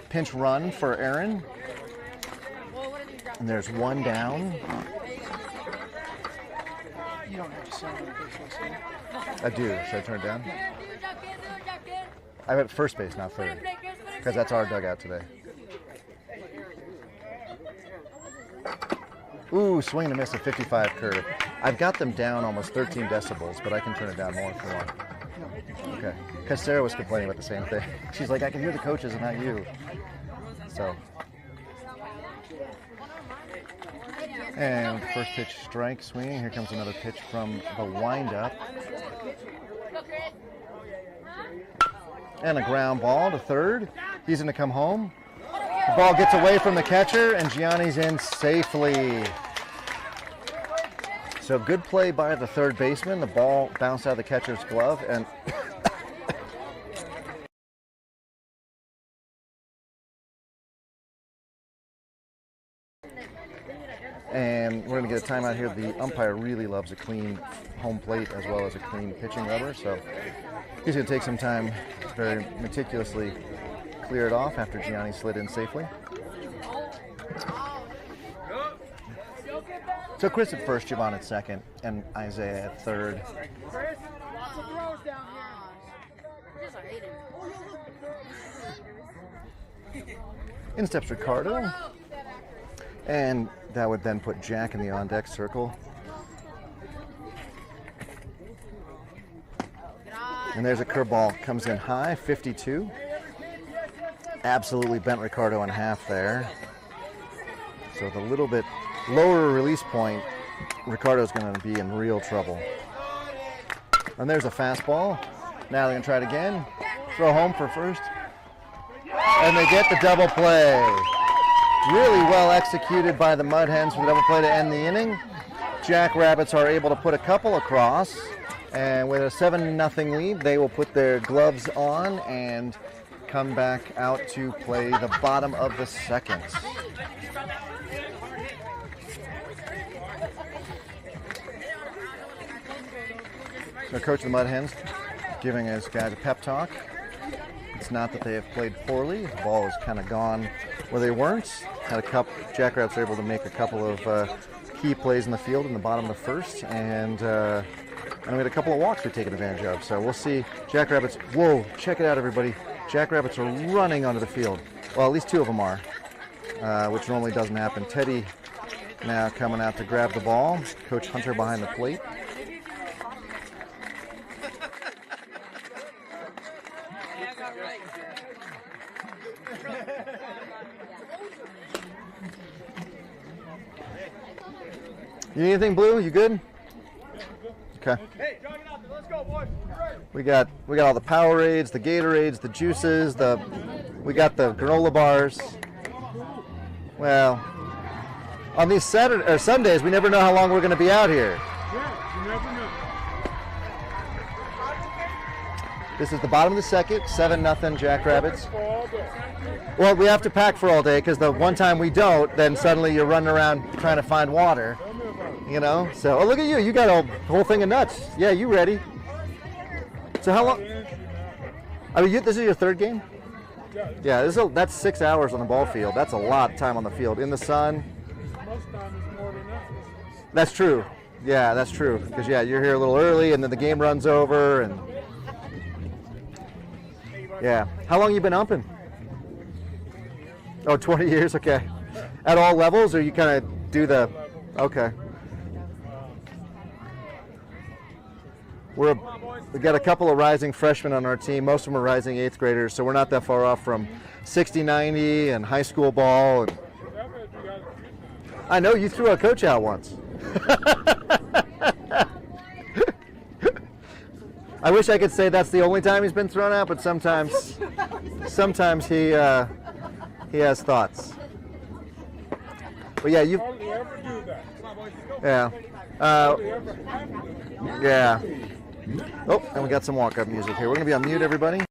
pinch run for Aaron. And there's one down. You don't have to sell it. I do. Should I turn it down? I'm at first base, not third, because that's our dugout today. Ooh, swing and a miss, a 55 curve. I've got them down almost 13 decibels, but I can turn it down more if you want. Okay, because Sarah was complaining about the same thing. She's like, I can hear the coaches and not you. So. And first pitch strike, swinging. Here comes another pitch from the windup. And a ground ball to third. He's going to come home. The ball gets away from the catcher, and Gianni's in safely. So good play by the third baseman. The ball bounced out of the catcher's glove, and and we're going to get a timeout here. The umpire really loves a clean home plate as well as a clean pitching rubber, so he's going to take some time to very meticulously clear it off after Gianni slid in safely. So Chris at first, Javon at second, and Isaiah at third. Chris, lots of throws down here. In steps Ricardo, and that would then put Jack in the on-deck circle. And there's a curveball, comes in high, 52. Absolutely bent Ricardo in half there. So with a little bit lower release point, Ricardo's going to be in real trouble. And there's a fastball. Now they're going to try it again. Throw home for first. And they get the double play. Really well executed by the Mud Hens for the double play to end the inning. Jackrabbits are able to put a couple across. And with a 7-0 lead, they will put their gloves on and come back out to play the bottom of the second. So coach of the Mud Hens giving his guys a pep talk. It's not that they have played poorly. The ball has kind of gone where they weren't. Had a couple. Jackrabbits were able to make a couple of key plays in the field in the bottom of the first, and we had a couple of walks we've taken advantage of. So we'll see. Jackrabbits. Whoa! Check it out, everybody. Jackrabbits are running onto the field. Well, at least two of them are, which normally doesn't happen. Teddy now coming out to grab the ball. Coach Hunter behind the plate. You need anything, Blue? You good? Okay. Hey, jog it out there. Let's go, boys. We got all the Powerades, the Gatorades, the juices, we got the granola bars. Well, on these Sundays, we never know how long we're going to be out here. Yeah, you never know. This is the bottom of the second, 7-0 Jackrabbits. Well, we have to pack for all day because the one time we don't, then suddenly you're running around trying to find water. You know? So, oh, look at you. You got a whole thing of nuts. Yeah, you ready? So how long? I mean, this is your third game? Yeah, that's 6 hours on the ball field. That's a lot of time on the field. In the sun. Most time is more than that. That's true. Yeah, that's true. Because, yeah, you're here a little early, and then the game runs over. And yeah. How long you been umping? Oh, 20 years? Okay. At all levels, or you kind of do the... Okay. We got a couple of rising freshmen on our team. Most of them are rising 8th graders, so we're not that far off from 60-90 and high school ball. And I know you threw a coach out once. I wish I could say that's the only time he's been thrown out, but sometimes he has thoughts. But yeah, you. Hardly ever do that. Yeah. Hardly ever happen. Yeah. Oh, and we got some walk-up music here. We're going to be on mute, everybody.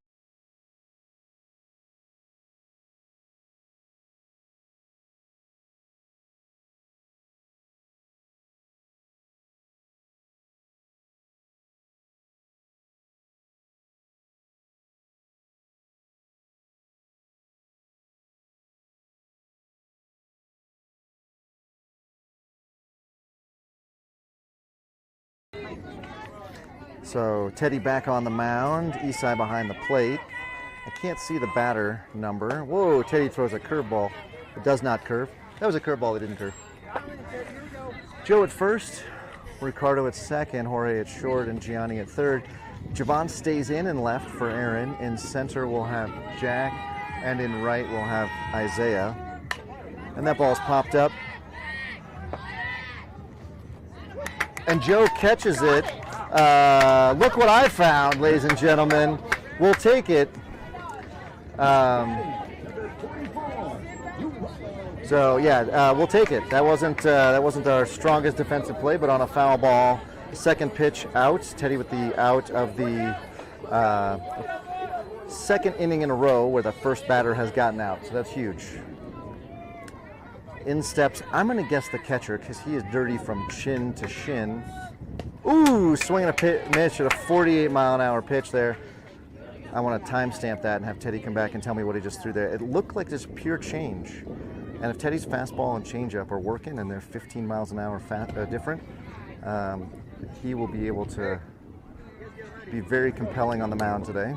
So Teddy back on the mound, Esai behind the plate. I can't see the batter number. Whoa, Teddy throws a curveball. It does not curve. That was a curveball that didn't curve. Joe at first, Ricardo at second, Jorge at short, and Gianni at third. Javon stays in left for Aaron. In center we'll have Jack, and in right we'll have Isaiah. And that ball's popped up. And Joe catches it. Look what I found, ladies and gentlemen. We'll take it. So yeah, we'll take it. That wasn't our strongest defensive play, but on a foul ball, second pitch out. Teddy with the out of the second inning in a row where the first batter has gotten out. So that's huge. In steps, I'm going to guess the catcher because he is dirty from chin to shin. Ooh, swinging a pitch at a 48-mile-an-hour pitch there. I want to timestamp that and have Teddy come back and tell me what he just threw there. It looked like just pure change. And if Teddy's fastball and changeup are working and they're 15 miles an hour different, he will be able to be very compelling on the mound today.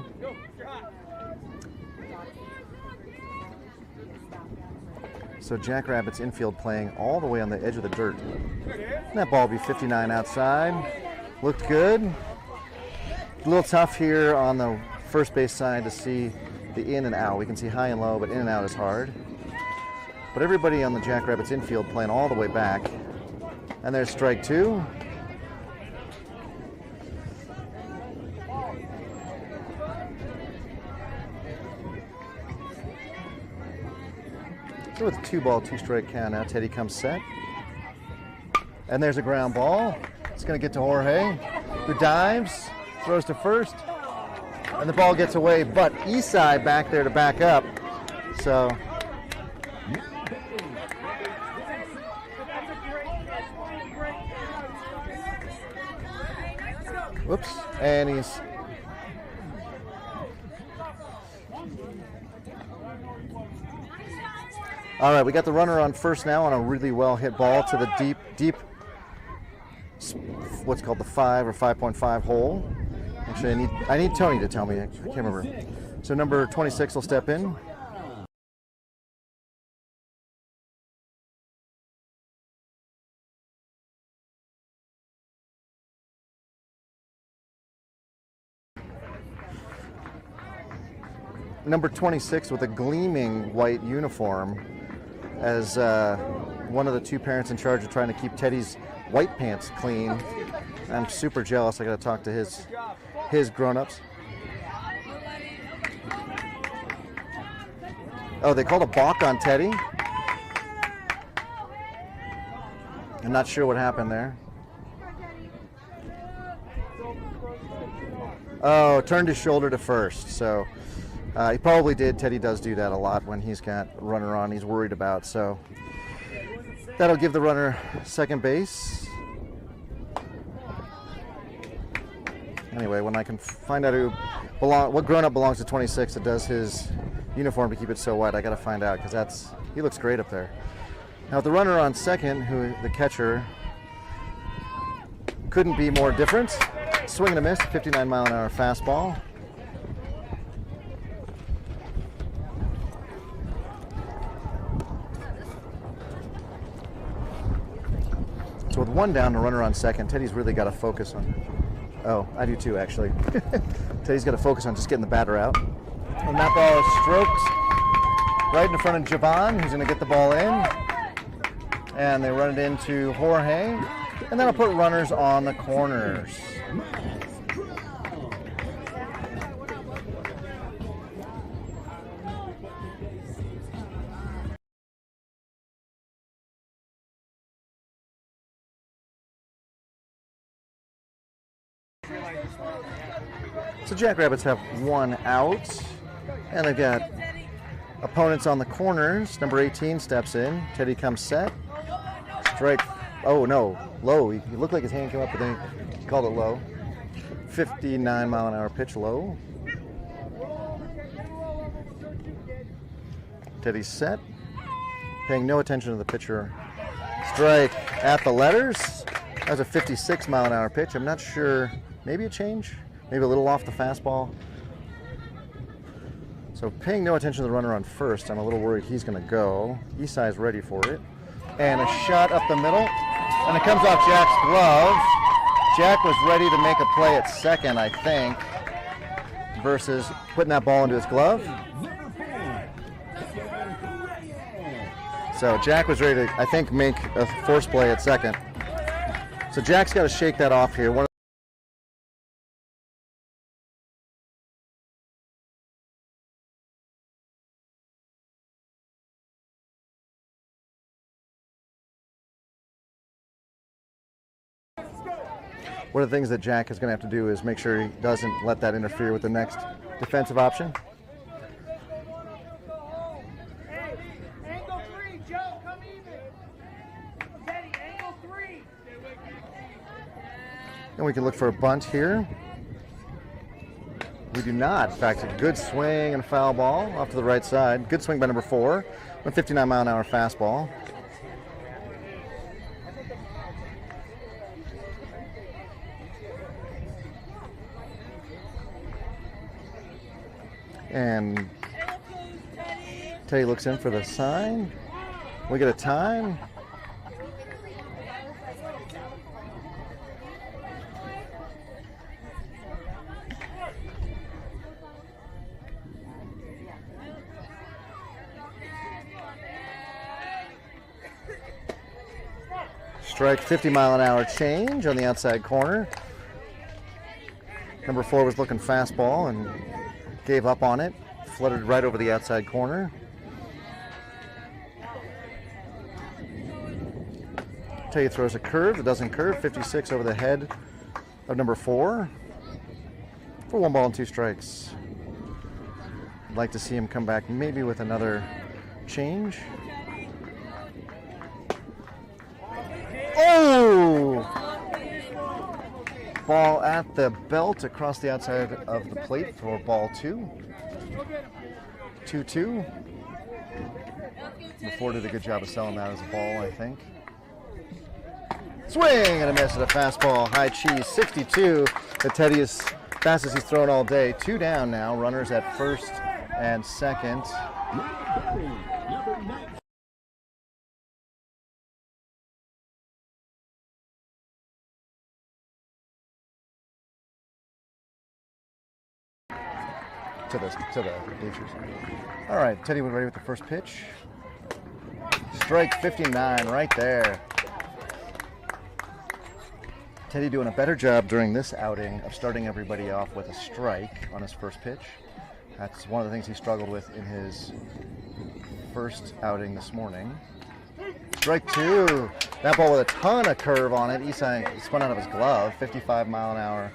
So Jackrabbits infield playing all the way on the edge of the dirt. And that ball will be 59 outside. Looked good. A little tough here on the first base side to see the in and out. We can see high and low, but in and out is hard. But everybody on the Jackrabbits infield playing all the way back. And there's strike 2. So with a 2-ball, 2-strike count now, Teddy comes set. And there's a ground ball. It's going to get to Jorge, who dives, throws to first, and the ball gets away, but Isai back there to back up. So whoops, and he's all right. We got the runner on first now on a really well hit ball to the deep, what's called the 5 or 5.5 hole. Actually, I need Tony to tell me. I can't remember. So number 26 will step in. Number 26 with a gleaming white uniform as one of the 2 parents in charge of trying to keep Teddy's white pants clean. I'm super jealous. I got to talk to his grown-ups. Oh, they called a balk on Teddy. I'm not sure what happened there. Oh, turned his shoulder to first. So he probably did. Teddy does do that a lot when he's got a runner on he's worried about. So that'll give the runner second base. Anyway, when I can find out what grown-up belongs to 26 that does his uniform to keep it so white, I got to find out because he looks great up there. Now the runner on second, who the catcher, couldn't be more different. Swing and a miss, 59-mile-an-hour fastball. So with 1 down, the runner on second, Teddy's really got to focus on. Oh, I do too, actually. Teddy's got to focus on just getting the batter out. And that ball is stroked right in front of Javon, who's going to get the ball in. And they run it into Jorge. And that'll put runners on the corners. So Jackrabbits have 1 out, and they've got opponents on the corners. Number 18 steps in. Teddy comes set. Strike. Oh no, low. He looked like his hand came up, but then he called it low. 59-mile-an-hour pitch low. Teddy's set, paying no attention to the pitcher. Strike at the letters. That was a 56-mile-an-hour pitch. I'm not sure. Maybe a change. Maybe a little off the fastball. So paying no attention to the runner on first, I'm a little worried he's going to go. Isai's ready for it. And a shot up the middle. And it comes off Jack's glove. Jack was ready to make a play at second, I think, versus putting that ball into his glove. So Jack was ready to, I think, make a force play at second. So Jack's got to shake that off here. One of the things that Jack is going to have to do is make sure he doesn't let that interfere with the next defensive option. Hey, angle 3, Joe, come even. Teddy, angle 3. And we can look for a bunt here. We do not. In fact, a good swing and a foul ball off to the right side. Good swing by number 4. 159-mile-an-hour fastball. And Teddy looks in for the sign. We get a time. Strike, 50-mile-an-hour change on the outside corner. Number 4 was looking fastball and gave up on it. Fluttered right over the outside corner. Teddy throws a curve that doesn't curve. 56 over the head of number 4 for 1 ball and 2 strikes. I'd like to see him come back maybe with another change. Oh! Ball at the belt across the outside of the plate for ball 2. 2-2. Before did a good job of selling that as a ball, I think. Swing and a miss at a fastball. High cheese, 62. The Teddy is fastest he's thrown all day. 2 down now. Runners at first and second. To the bleachers. All right, Teddy was ready with the first pitch. Strike 59 right there. Teddy doing a better job during this outing of starting everybody off with a strike on his first pitch. That's one of the things he struggled with in his first outing this morning. Strike 2. That ball with a ton of curve on it. Isai spun out of his glove. 55-mile-an-hour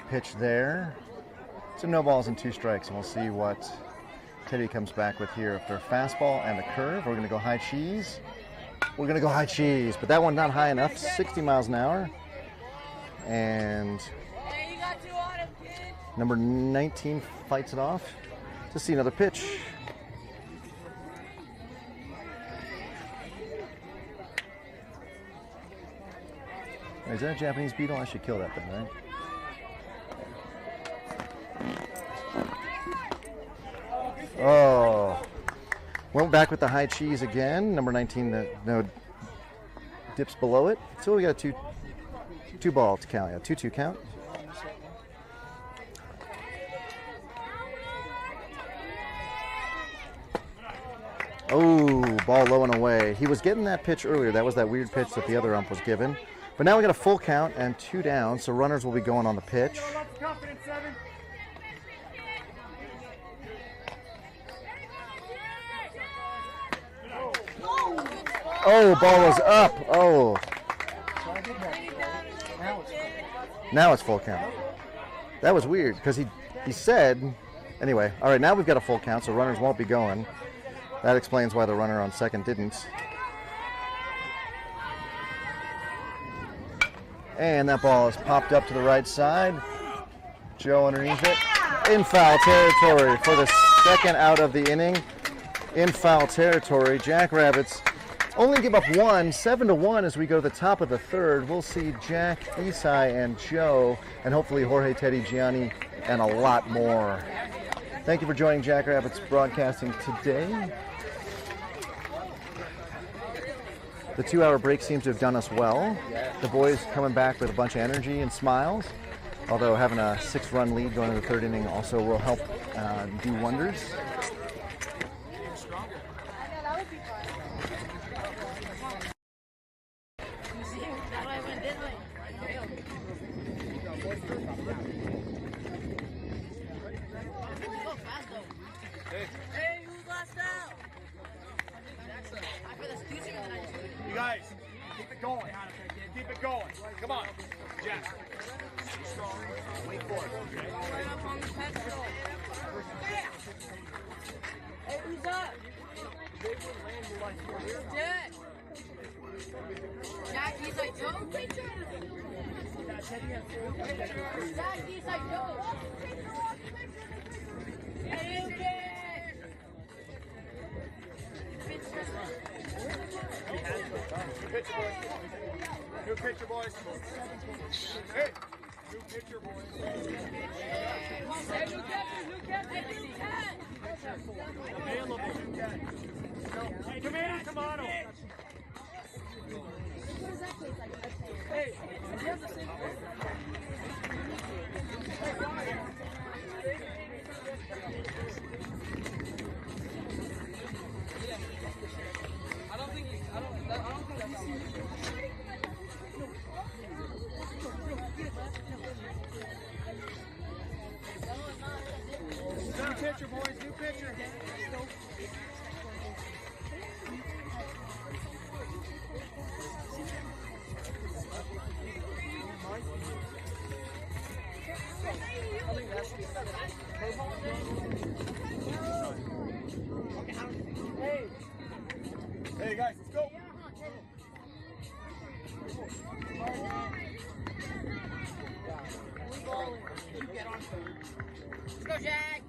pitch there. So no balls and 2 strikes, and we'll see what Teddy comes back with here after a fastball and a curve. We're going to go high cheese. We're going to go high cheese, but that one not high enough. 60 miles an hour. And number 19 fights it off to see another pitch. Is that a Japanese beetle? I should kill that thing, right? Oh, went back with the high cheese again. Number 19, no dips below it. So we got a two ball to count. Yeah, 2-2 count. Oh, ball low and away. He was getting that pitch earlier. That was that weird pitch that the other ump was given. But now we got a full count and 2 down. So runners will be going on the pitch. Oh, ball was up. Oh. Now it's full count. That was weird because he said, anyway, all right, now we've got a full count, so runners won't be going. That explains why the runner on second didn't. And that ball is popped up to the right side. Joe underneath it. In foul territory for the second out of the inning. In foul territory. Jackrabbits only give up 1, 7-1 as we go to the top of the third. We'll see Jack, Isai, and Joe, and hopefully Jorge, Teddy, Gianni, and a lot more. Thank you for joining Jackrabbits Broadcasting today. The 2-hour break seems to have done us well. The boys coming back with a bunch of energy and smiles, although having a 6-run lead going into the third inning also will help do wonders. You guys, keep it going. Keep it going. Come on, Jack. Wait for it. Right up on the pedestal. Hey, who's up? Jack. Jack, he's like Joe. Jack, he's like Joe. Hey, okay. New pitcher, boys. Hey, new pitcher, boys. Hey, new catcher. Available. Hey, Commander Kamano. Hey, I don't think that's Hey guys, let's go. Let's go, Jack.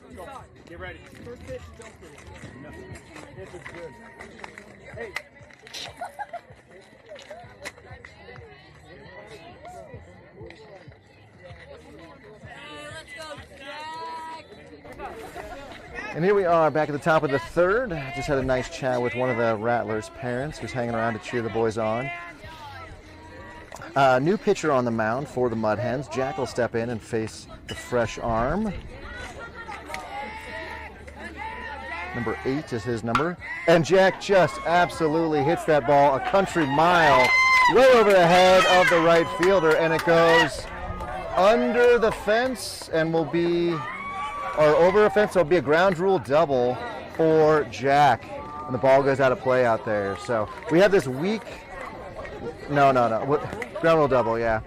Let's go. Get ready. First pitch, don't get it. No. This is good. Hey. Let's go, Jack. And here we are back at the top of the third. Just had a nice chat with one of the Rattlers' parents who's hanging around to cheer the boys on. New pitcher on the mound for the Mud Hens. Jack will step in and face the fresh arm. Number 8 is his number. And Jack just absolutely hits that ball a country mile way over the head of the right fielder, and it goes under the fence and will be, or over a fence, so it'll be a ground rule double for Jack. And the ball goes out of play out there. So we have this weak, no. Ground rule double, yeah.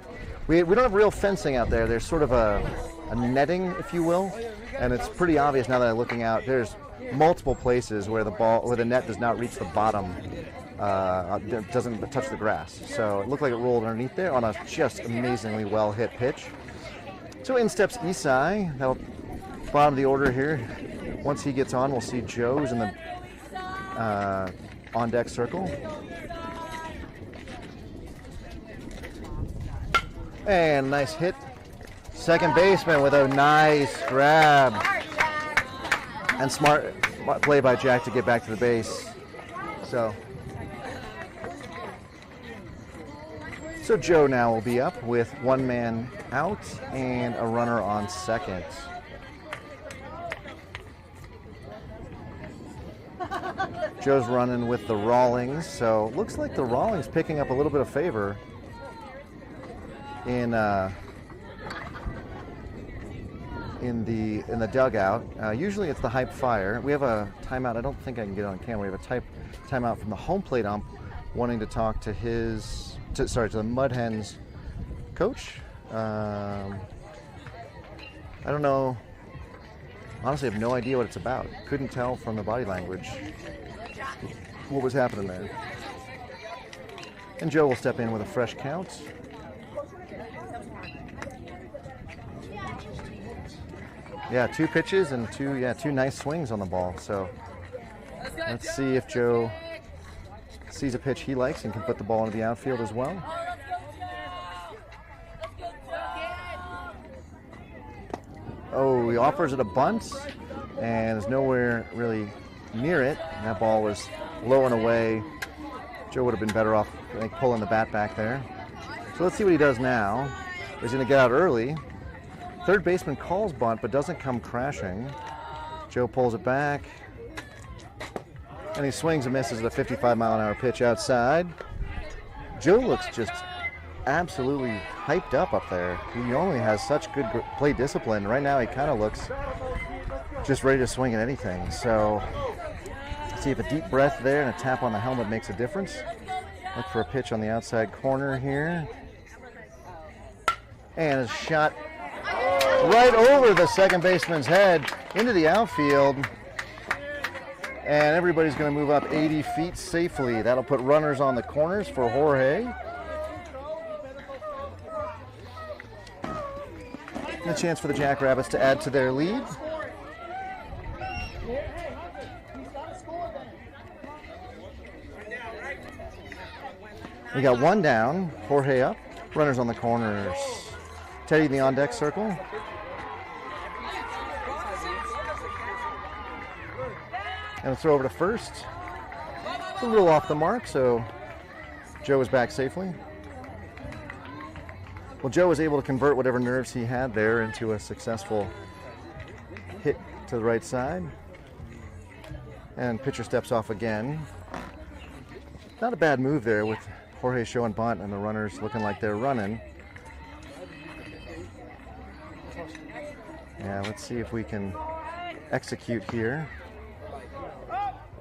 We don't have real fencing out there. There's sort of a netting, if you will. And it's pretty obvious now that I'm looking out. There's multiple places where the net does not reach the bottom, doesn't touch the grass. So it looked like it rolled underneath there on a just amazingly well hit pitch. So in steps Isai. That'll bottom of the order here. Once he gets on, we'll see Joe's in the on deck circle. And nice hit. Second baseman with a nice grab. And smart play by Jack to get back to the base. So Joe now will be up with one man out and a runner on second. Joe's running with the Rawlings, so looks like the Rawlings picking up a little bit of favor in the dugout. Usually it's the Hype Fire. We have a timeout. I don't think I can get on camera. We have a timeout from the home plate ump wanting to talk to to the Mud Hens coach. I don't know. Honestly, I have no idea what it's about. Couldn't tell from the body language what was happening there. And Joe will step in with a fresh count. Yeah, 2 pitches and two nice swings on the ball. So let's see if Joe sees a pitch he likes and can put the ball into the outfield as well. Oh, he offers it a bunt, and there's nowhere really near it. And that ball was low and away. Joe would have been better off, I think, pulling the bat back there. So let's see what he does now. He's going to get out early. Third baseman calls bunt, but doesn't come crashing. Joe pulls it back. And he swings and misses at a 55-mile-an-hour pitch outside. Joe looks just absolutely hyped up there. He normally has such good play discipline. Right now he kind of looks just ready to swing at anything. So let's see if a deep breath there and a tap on the helmet makes a difference. Look for a pitch on the outside corner here. And a shot right over the second baseman's head into the outfield. And everybody's going to move up 80 feet safely. That'll put runners on the corners for Jorge. And a chance for the Jackrabbits to add to their lead. We got one down, Jorge up, runners on the corners. Teddy in the on-deck circle. And a throw over to first. It's a little off the mark, so Joe is back safely. Well, Joe was able to convert whatever nerves he had there into a successful hit to the right side. And pitcher steps off again. Not a bad move there with Jorge showing bunt and the runners looking like they're running. Yeah, let's see if we can execute here.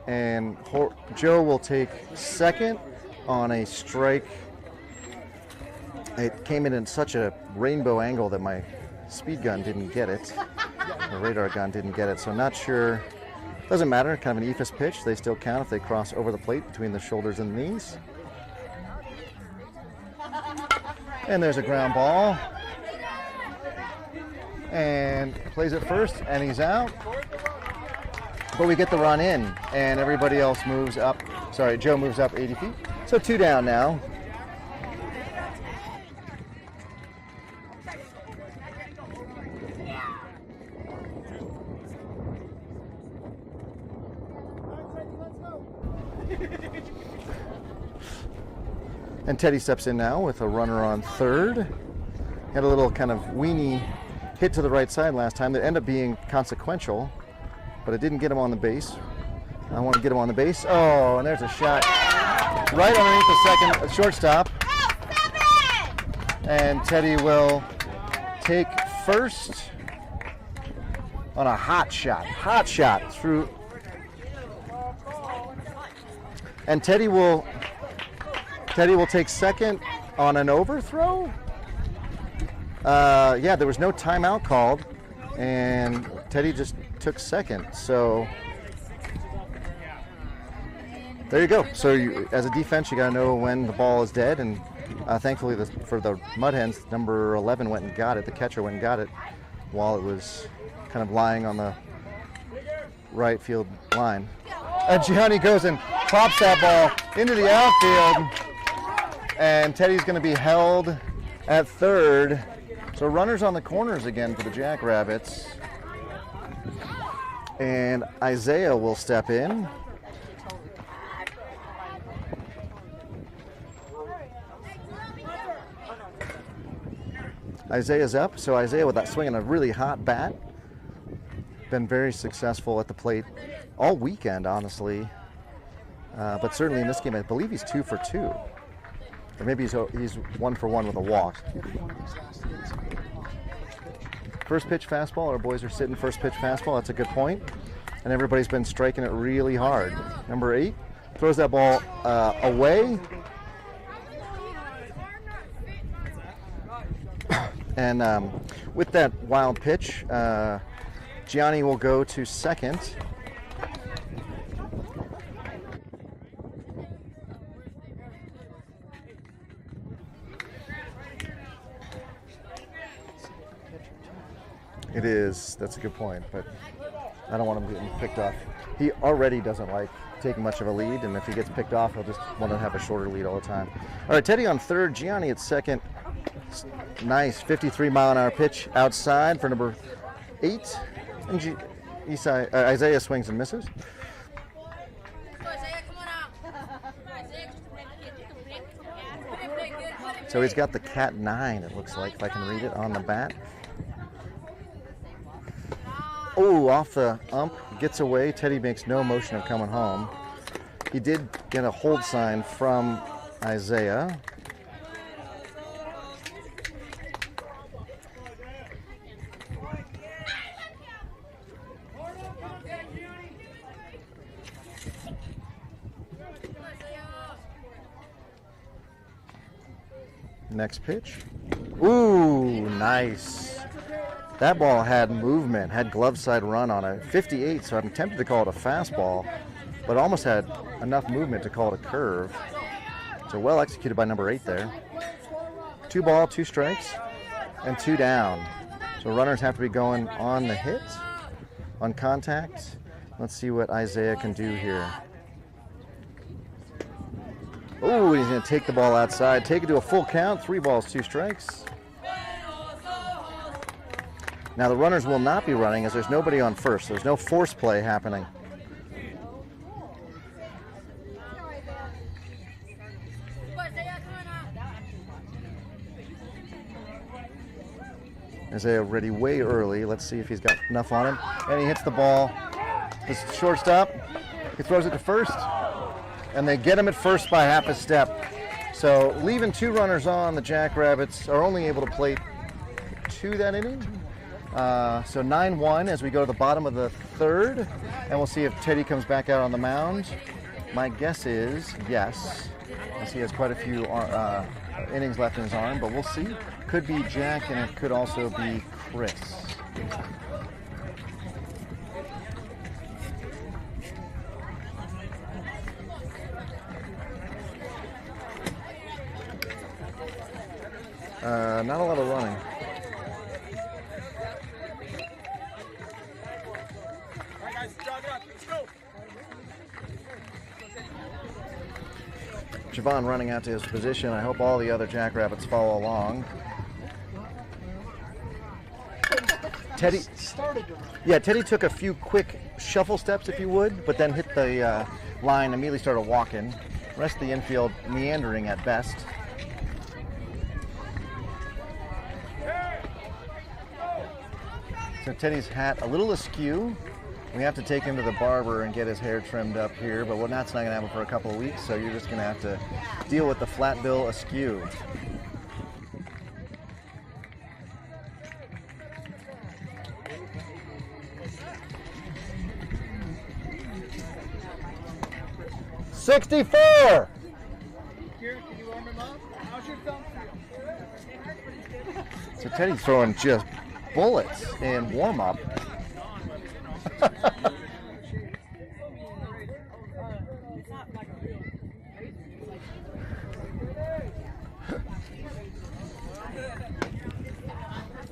And Joe will take second on a strike. It came in such a rainbow angle that my speed gun didn't get it. The radar gun didn't get it, so not sure Doesn't matter, kind of an eephus pitch. They still count if they cross over the plate between the shoulders and the knees. And there's a ground ball. And plays it first, and he's out. But we get the run in, and everybody else moves up. Sorry, Joe moves up 80 feet. So 2 down now. And Teddy steps in now with a runner on third. Had a little kind of weenie hit to the right side last time that ended up being consequential, but it didn't get him on the base. I want to get him on the base. Oh, and there's a shot right underneath the second shortstop. And Teddy will take first on a hot shot through. And Teddy will take second on an overthrow. Yeah, there was no timeout called, and Teddy just took second. So there you go. So as a defense, you got to know when the ball is dead, and thankfully for the Mud Hens, number 11 went and got it. The catcher went and got it while it was kind of lying on the right field line. And Gianni goes and pops that ball into the outfield, and Teddy's going to be held at third. So runners on the corners again for the Jackrabbits. And Isaiah will step in. Isaiah's up. So Isaiah with that swinging a really hot bat. Been very successful at the plate all weekend, honestly. But certainly in this game, I believe he's 2 for 2. Or maybe he's 1 for 1 with a walk. First pitch fastball. Our boys are sitting first pitch fastball. That's a good point. And everybody's been striking it really hard. Number 8 throws that ball away. And with that wild pitch, Gianni will go to second. It is. That's a good point, but I don't want him getting picked off. He already doesn't like taking much of a lead, and if he gets picked off, he'll just want to have a shorter lead all the time. All right, Teddy on third, Gianni at second. Nice 53-mile-an-hour pitch outside for number 8. And Isaiah swings and misses. So he's got the cat 9, it looks like, if I can read it on the bat. Oh, off the ump, gets away. Teddy makes no motion of coming home. He did get a hold sign from Isaiah. Next pitch. Ooh, nice. That ball had movement, had glove side run on it. 58, so I'm tempted to call it a fastball, but almost had enough movement to call it a curve. So well executed by number 8 there. 2 ball, 2 strikes, and 2 down. So runners have to be going on the hit, on contact. Let's see what Isaiah can do here. Oh, he's going to take the ball outside, take it to a full count. 3 balls, 2 strikes. Now the runners will not be running as there's nobody on first. There's no force play happening. Isaiah ready way early. Let's see if he's got enough on him. And he hits the ball. This shortstop. He throws it to first. And they get him at first by half a step. So leaving 2 runners on, the Jackrabbits are only able to play 2 that inning. So 9-1 as we go to the bottom of the 3rd. And we'll see if Teddy comes back out on the mound. My guess is yes. As he has quite a few innings left in his arm, but we'll see. Could be Jack, and it could also be Chris. Not a lot of running. All right, guys, jog up. Let's go. Javon running out to his position. I hope all the other Jackrabbits follow along. Teddy Teddy took a few quick shuffle steps, if you would, but then hit the line, immediately started walking. Rest of the infield meandering at best. So Teddy's hat a little askew. We have to take him to the barber and get his hair trimmed up here, but that's not going to happen for a couple of weeks, so you're just going to have to deal with the flat bill askew. '64. Kieran, can you warm him up? How's your thumb feel? So Teddy's throwing just bullets in warm-up.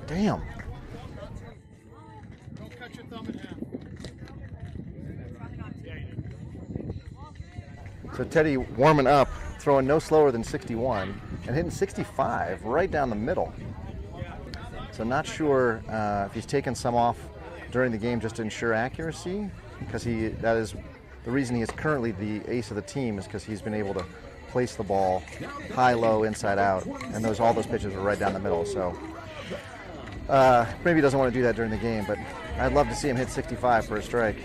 Damn. Don't cut your thumb in half. So Teddy warming up, throwing no slower than 61 and hitting 65 right down the middle. So not sure if he's taken some off during the game just to ensure accuracy, because that is the reason he is currently the ace of the team, is because he's been able to place the ball high, low, inside out, and all those pitches are right down the middle. So maybe he doesn't want to do that during the game, but I'd love to see him hit 65 for a strike.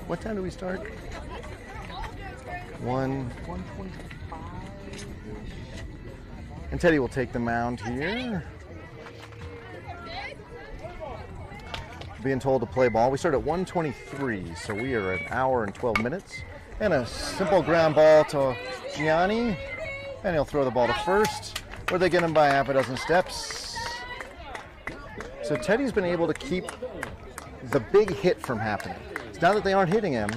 What time do we start? 1:25. And Teddy will take the mound here. Being told to play ball. We start at 1:23, so we are an hour and 12 minutes. And a simple ground ball to Gianni. And he'll throw the ball to first, where they get him by half a dozen steps. So Teddy's been able to keep the big hit from happening. It's not that they aren't hitting him,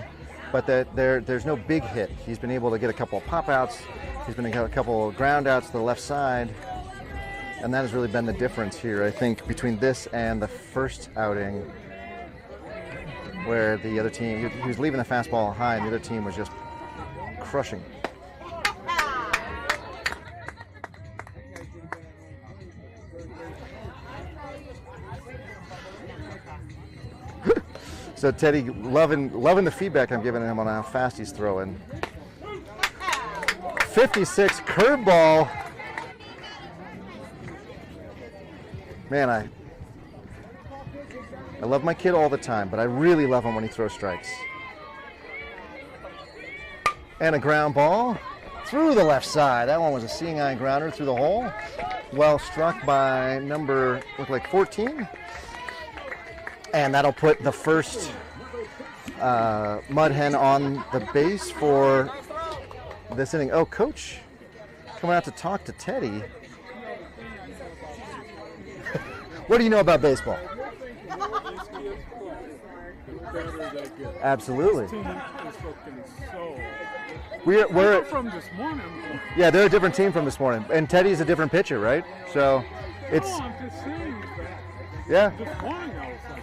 but that there's no big hit. He's been able to get a couple of pop-outs. He's been able to get a couple of ground outs to the left side. And that has really been the difference here, I think, between this and the first outing, where the other team, he was leaving the fastball high and the other team was just crushing. So Teddy loving the feedback I'm giving him on how fast he's throwing. 56 curveball. Man, I love my kid all the time, but I really love him when he throws strikes. And a ground ball through the left side. That one was a seeing eye grounder through the hole. Well struck by number, looked like 14. And that'll put the first Mud Hen on the base for this inning. Oh, coach coming out to talk to Teddy. What do you know about baseball? Absolutely. We're from this morning. Yeah, they're a different team from this morning, and Teddy's a different pitcher, right? So it's I'm just saying that. yeah. This morning I was like,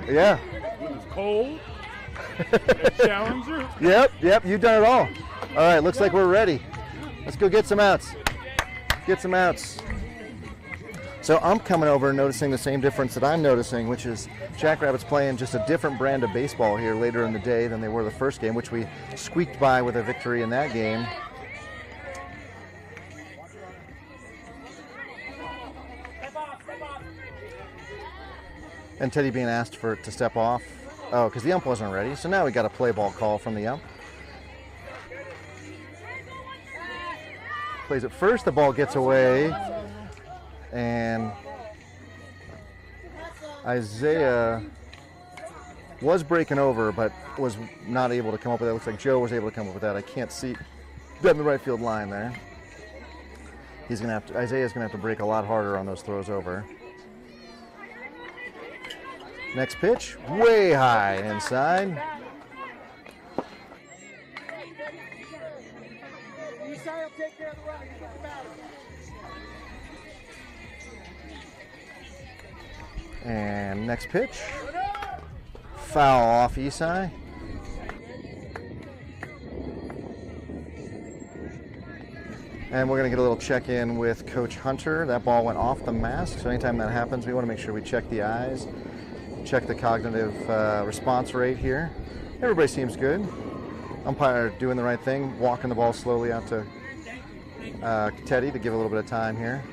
Yeah. it's cold. Challenger. Yep, you've done it all. All right, looks like we're ready. Let's go get some outs. Get some outs. So I'm coming over and noticing the same difference that I'm noticing, which is Jackrabbits playing just a different brand of baseball here later in the day than they were the first game, which we squeaked by with a victory in that game. And Teddy being asked to step off. Oh, because the ump wasn't ready. So now we got a play ball call from the ump. Plays it first, the ball gets away. And Isaiah was breaking over, but was not able to come up with that. Looks like Joe was able to come up with that. I can't see that in the right field line there. Isaiah's gonna have to break a lot harder on those throws over. Next pitch, way high inside. Eastside will take care of the run. He's with the batter. And next pitch, foul off Isai. And we're going to get a little check-in with Coach Hunter. That ball went off the mask, so anytime that happens, we want to make sure we check the eyes, check the cognitive response rate here. Everybody seems good. Umpire doing the right thing, walking the ball slowly out to Teddy to give a little bit of time here.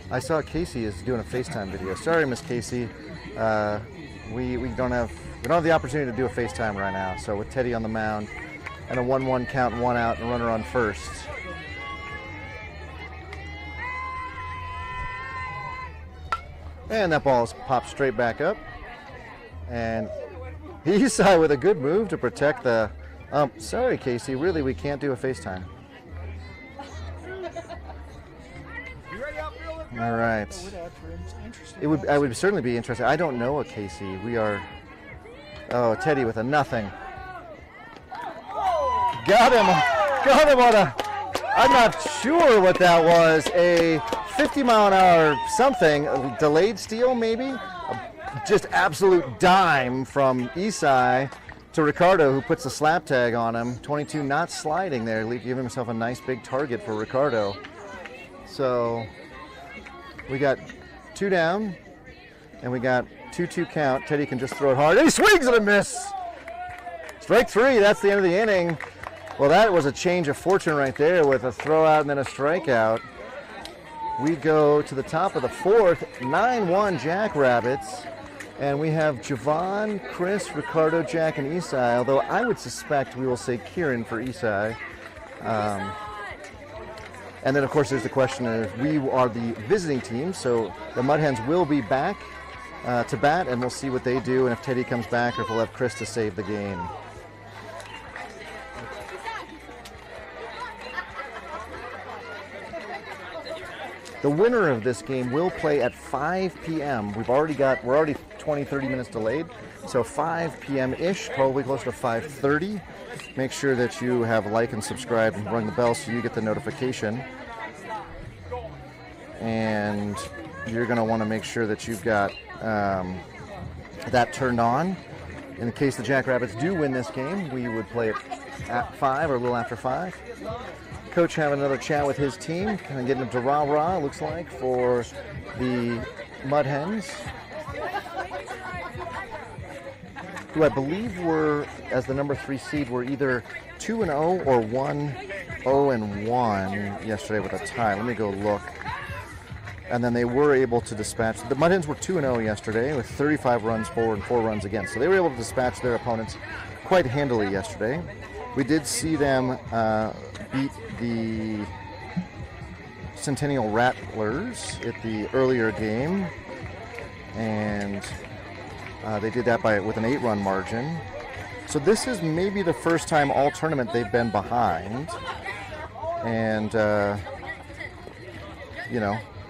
I saw Casey is doing a FaceTime video. Sorry, Miss Casey. We don't have the opportunity to do a FaceTime right now. So with Teddy on the mound and a 1-1 count, 1 out, and runner on first. And that ball is popped straight back up. And Isai with a good move to protect the sorry, Casey. Really, we can't do a FaceTime. All right. I would certainly be interested. I don't know a Casey. We are. Oh, Teddy with a nothing. Got him on a. I'm not sure what that was. A 50-mile-an-hour something, a delayed steal maybe. Just absolute dime from Isai to Ricardo, who puts the slap tag on him. 22 not sliding there, giving himself a nice big target for Ricardo. So we got 2 down, and we got 2-2 count. Teddy can just throw it hard, and he swings and a miss. Strike 3, that's the end of the inning. Well, that was a change of fortune right there with a throw out and then a strikeout. We go to the top of the 4th, 9-1 Jackrabbits, and we have Javon, Chris, Ricardo, Jack, and Isai, although I would suspect we will say Kieran for Isai. And then, of course, there's the question of we are the visiting team, so the Mud Hens will be back to bat, and we'll see what they do, and if Teddy comes back or if we'll have Chris to save the game. The winner of this game will play at 5 p.m. We're already 20, 30 minutes delayed, so 5 p.m.-ish, probably close to 5:30. Make sure that you have like and subscribe and ring the bell so you get the notification. And you're going to want to make sure that you've got that turned on. In the case the Jackrabbits do win this game, we would play it at 5 or a little after 5. Coach having another chat with his team, kind of getting them to rah-rah, looks like, for the Mud Hens, who I believe were, as the number 3 seed, were either 2-0 or 1-0-1 yesterday with a tie. Let me go look. And then they were able to dispatch. The Mud Hens were 2-0 yesterday with 35 runs for and 4 runs against. So they were able to dispatch their opponents quite handily yesterday. We did see them beat the Centennial Rattlers at the earlier game, and they did that with an 8-run margin. So this is maybe the first time all tournament they've been behind, and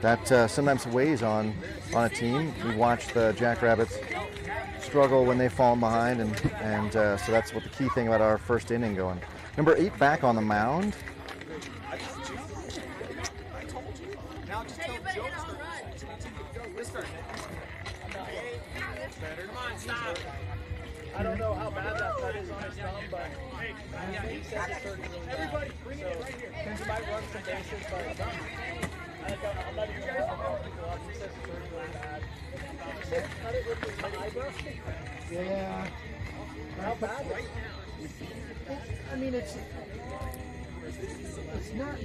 that sometimes weighs on a team. We watched the Jackrabbits struggle when they've fallen behind, and so that's what the key thing about our first inning going. Number 8 back on the mound. I don't know how bad that cut is on his thumb, but he says it's 30 really bad. Everybody, bring it in right here. He might run some bases, but I'm not even going to go. He says it's 30 really bad. He said cut it with his eyebrow. Yeah. How bad right now? I mean, it's not.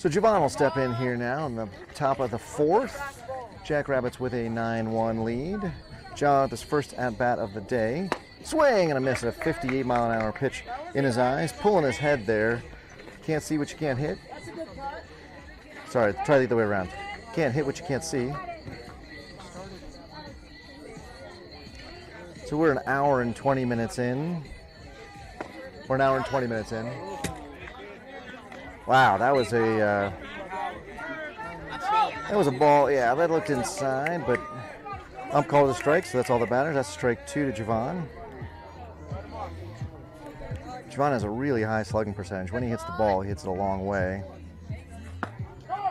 So Javon will step in here now in the top of the 4th. Jackrabbits with a 9-1 lead. John with his first at-bat of the day. Swing and a miss, a 58-mile-an-hour pitch in his eyes, pulling his head there. Can't see what you can't hit. Sorry, try the other way around. Can't hit what you can't see. So we're an hour and 20 minutes in. We're an hour and 20 minutes in. Wow, that was a ball. Yeah, that looked inside, but ump called a strike, so that's all that matters. That's strike 2 to Javon. Javon has a really high slugging percentage. When he hits the ball, he hits it a long way.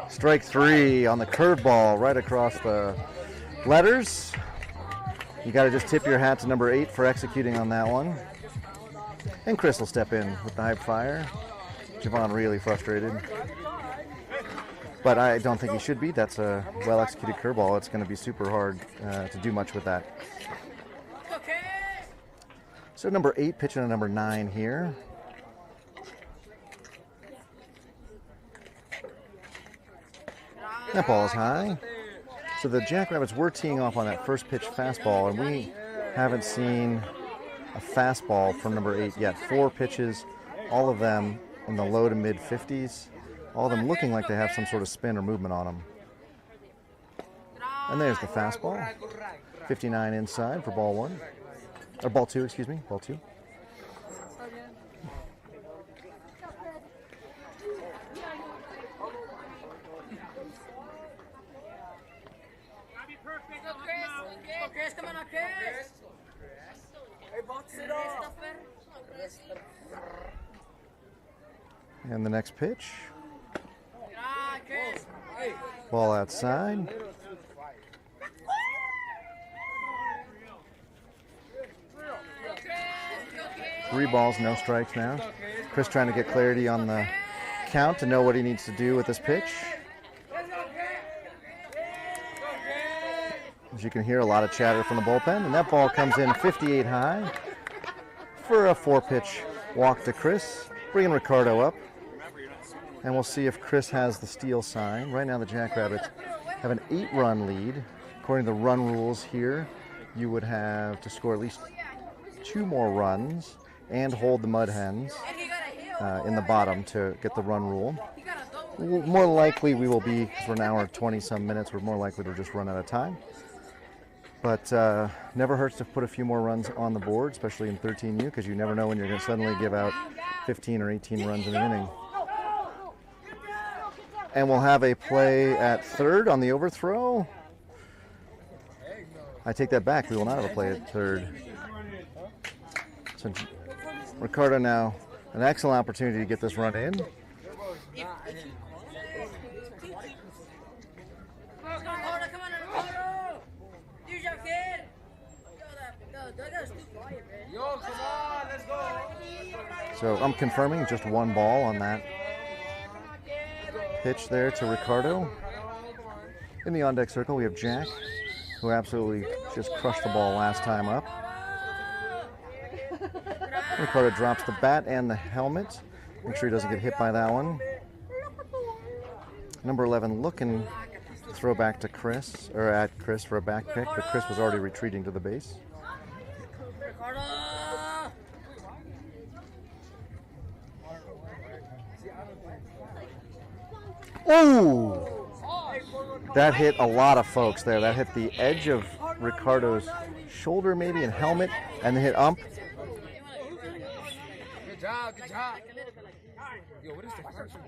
Strike 3 on the curveball right across the letters. You got to just tip your hat to number 8 for executing on that one. And Chris will step in with the hype fire. Javon really frustrated. But I don't think he should be. That's a well-executed curveball. It's going to be super hard to do much with that. So number 8 pitching to number 9 here. That ball is high. So the Jackrabbits were teeing off on that first pitch fastball, and we haven't seen a fastball from number 8 yet. 4 pitches, all of them in the low to mid 50s. All of them looking like they have some sort of spin or movement on them. And there's the fastball. 59 inside for ball 1. Or ball 2, excuse me. Ball 2. Chris, come on, Chris. Hey, box it off. And the next pitch. Ball outside. Three balls, no strikes now. Chris trying to get clarity on the count to know what he needs to do with this pitch. As you can hear, a lot of chatter from the bullpen, and that ball comes in 58 high for a 4-pitch walk to Chris, bringing Ricardo up. And we'll see if Chris has the steal sign. Right now the Jackrabbits have an 8-run lead. According to the run rules here, you would have to score at least 2 more runs and hold the Mud Hens in the bottom to get the run rule. More likely we will be, because we're an hour and 20-some minutes, we're more likely to just run out of time. But never hurts to put a few more runs on the board, especially in 13U, because you never know when you're going to suddenly give out 15 or 18 runs in an inning. And we'll have a play at third on the overthrow. I take that back. We will not have a play at third. So Ricardo now, an excellent opportunity to get this run in. So I'm confirming just 1 ball on that pitch there to Ricardo. In the on-deck circle, we have Jack, who absolutely just crushed the ball last time up. Ricardo drops the bat and the helmet. Make sure he doesn't get hit by that one. Number 11 looking to throw back to Chris, or at Chris for a back pick, but Chris was already retreating to the base. Ooh! That hit a lot of folks there. That hit the edge of Ricardo's shoulder maybe and helmet, and then hit ump. Good job, good job. Yo, what is the first one?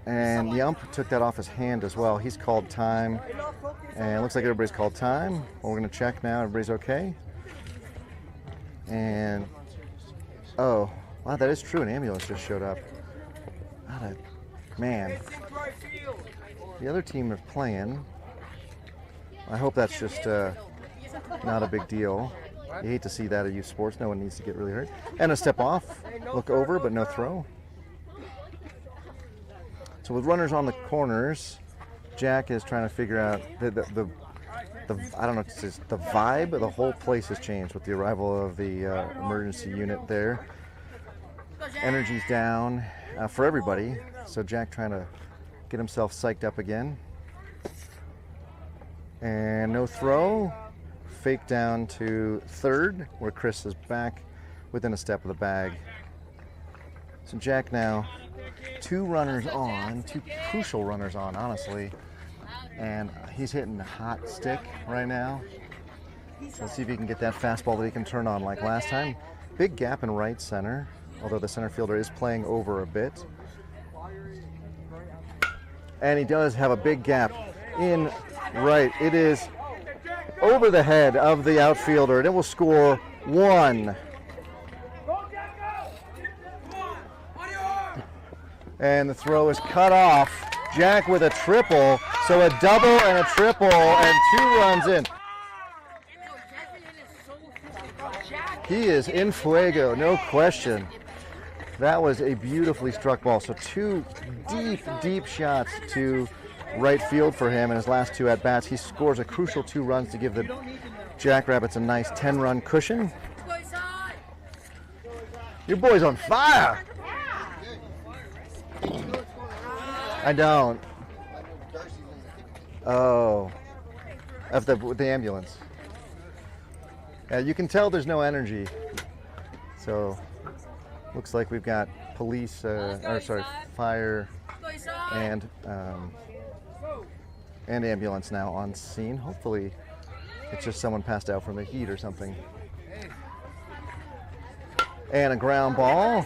And the ump took that off his hand as well. He's called time, and it looks like everybody's called time. Well, we're going to check now. Everybody's okay. And, oh, wow, that is true. An ambulance just showed up. Man, the other team is playing. I hope that's just not a big deal. You hate to see that at youth sports. No one needs to get really hurt. And a step off, look over, but no throw. So with runners on the corners, Jack is trying to figure out the I don't know, it's the vibe of the whole place has changed with the arrival of the emergency unit there. Energy's down. for everybody. So Jack trying to get himself psyched up again. And no throw. Fake down to third, where Chris is back within a step of the bag. So Jack now 2 runners on, 2 crucial runners on, honestly. And he's hitting a hot stick right now. So let's see if he can get that fastball that he can turn on like last time. Big gap in right center, although the center fielder is playing over a bit. And he does have a big gap in right. It is over the head of the outfielder, and it will score 1. And the throw is cut off. Jack with a triple, so a double and a triple, and 2 runs in. He is in fuego, no question. That was a beautifully struck ball. So 2 deep shots to right field for him in his last 2 at-bats. He scores a crucial 2 runs to give the Jackrabbits a nice 10-run cushion. Your boy's on fire. I don't. Oh, of the ambulance. You can tell there's no energy. So looks like we've got police, fire, and ambulance now on scene. Hopefully, it's just someone passed out from the heat or something. And a ground ball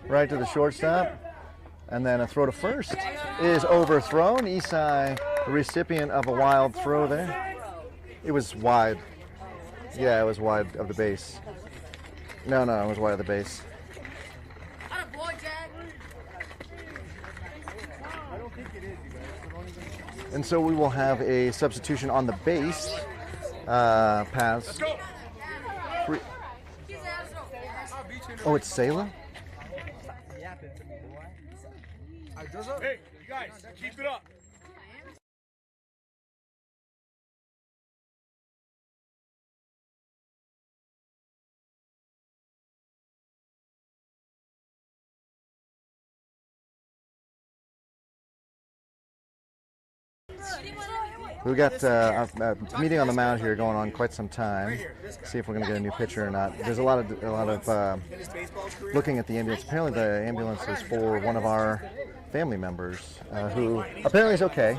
right to the shortstop. And then a throw to first is overthrown. Isai, the recipient of a wild throw there. It was wide. Yeah, it was wide of the base. No, it was wide of the base. And so we will have a substitution on the base paths. Oh, it's Sayla? Hey, you guys, keep it up. We got a meeting on the mound here going on quite some time. See if we're going to get a new pitcher or not. There's a lot of looking at the ambulance. Apparently, the ambulance is for one of our family members who apparently is okay,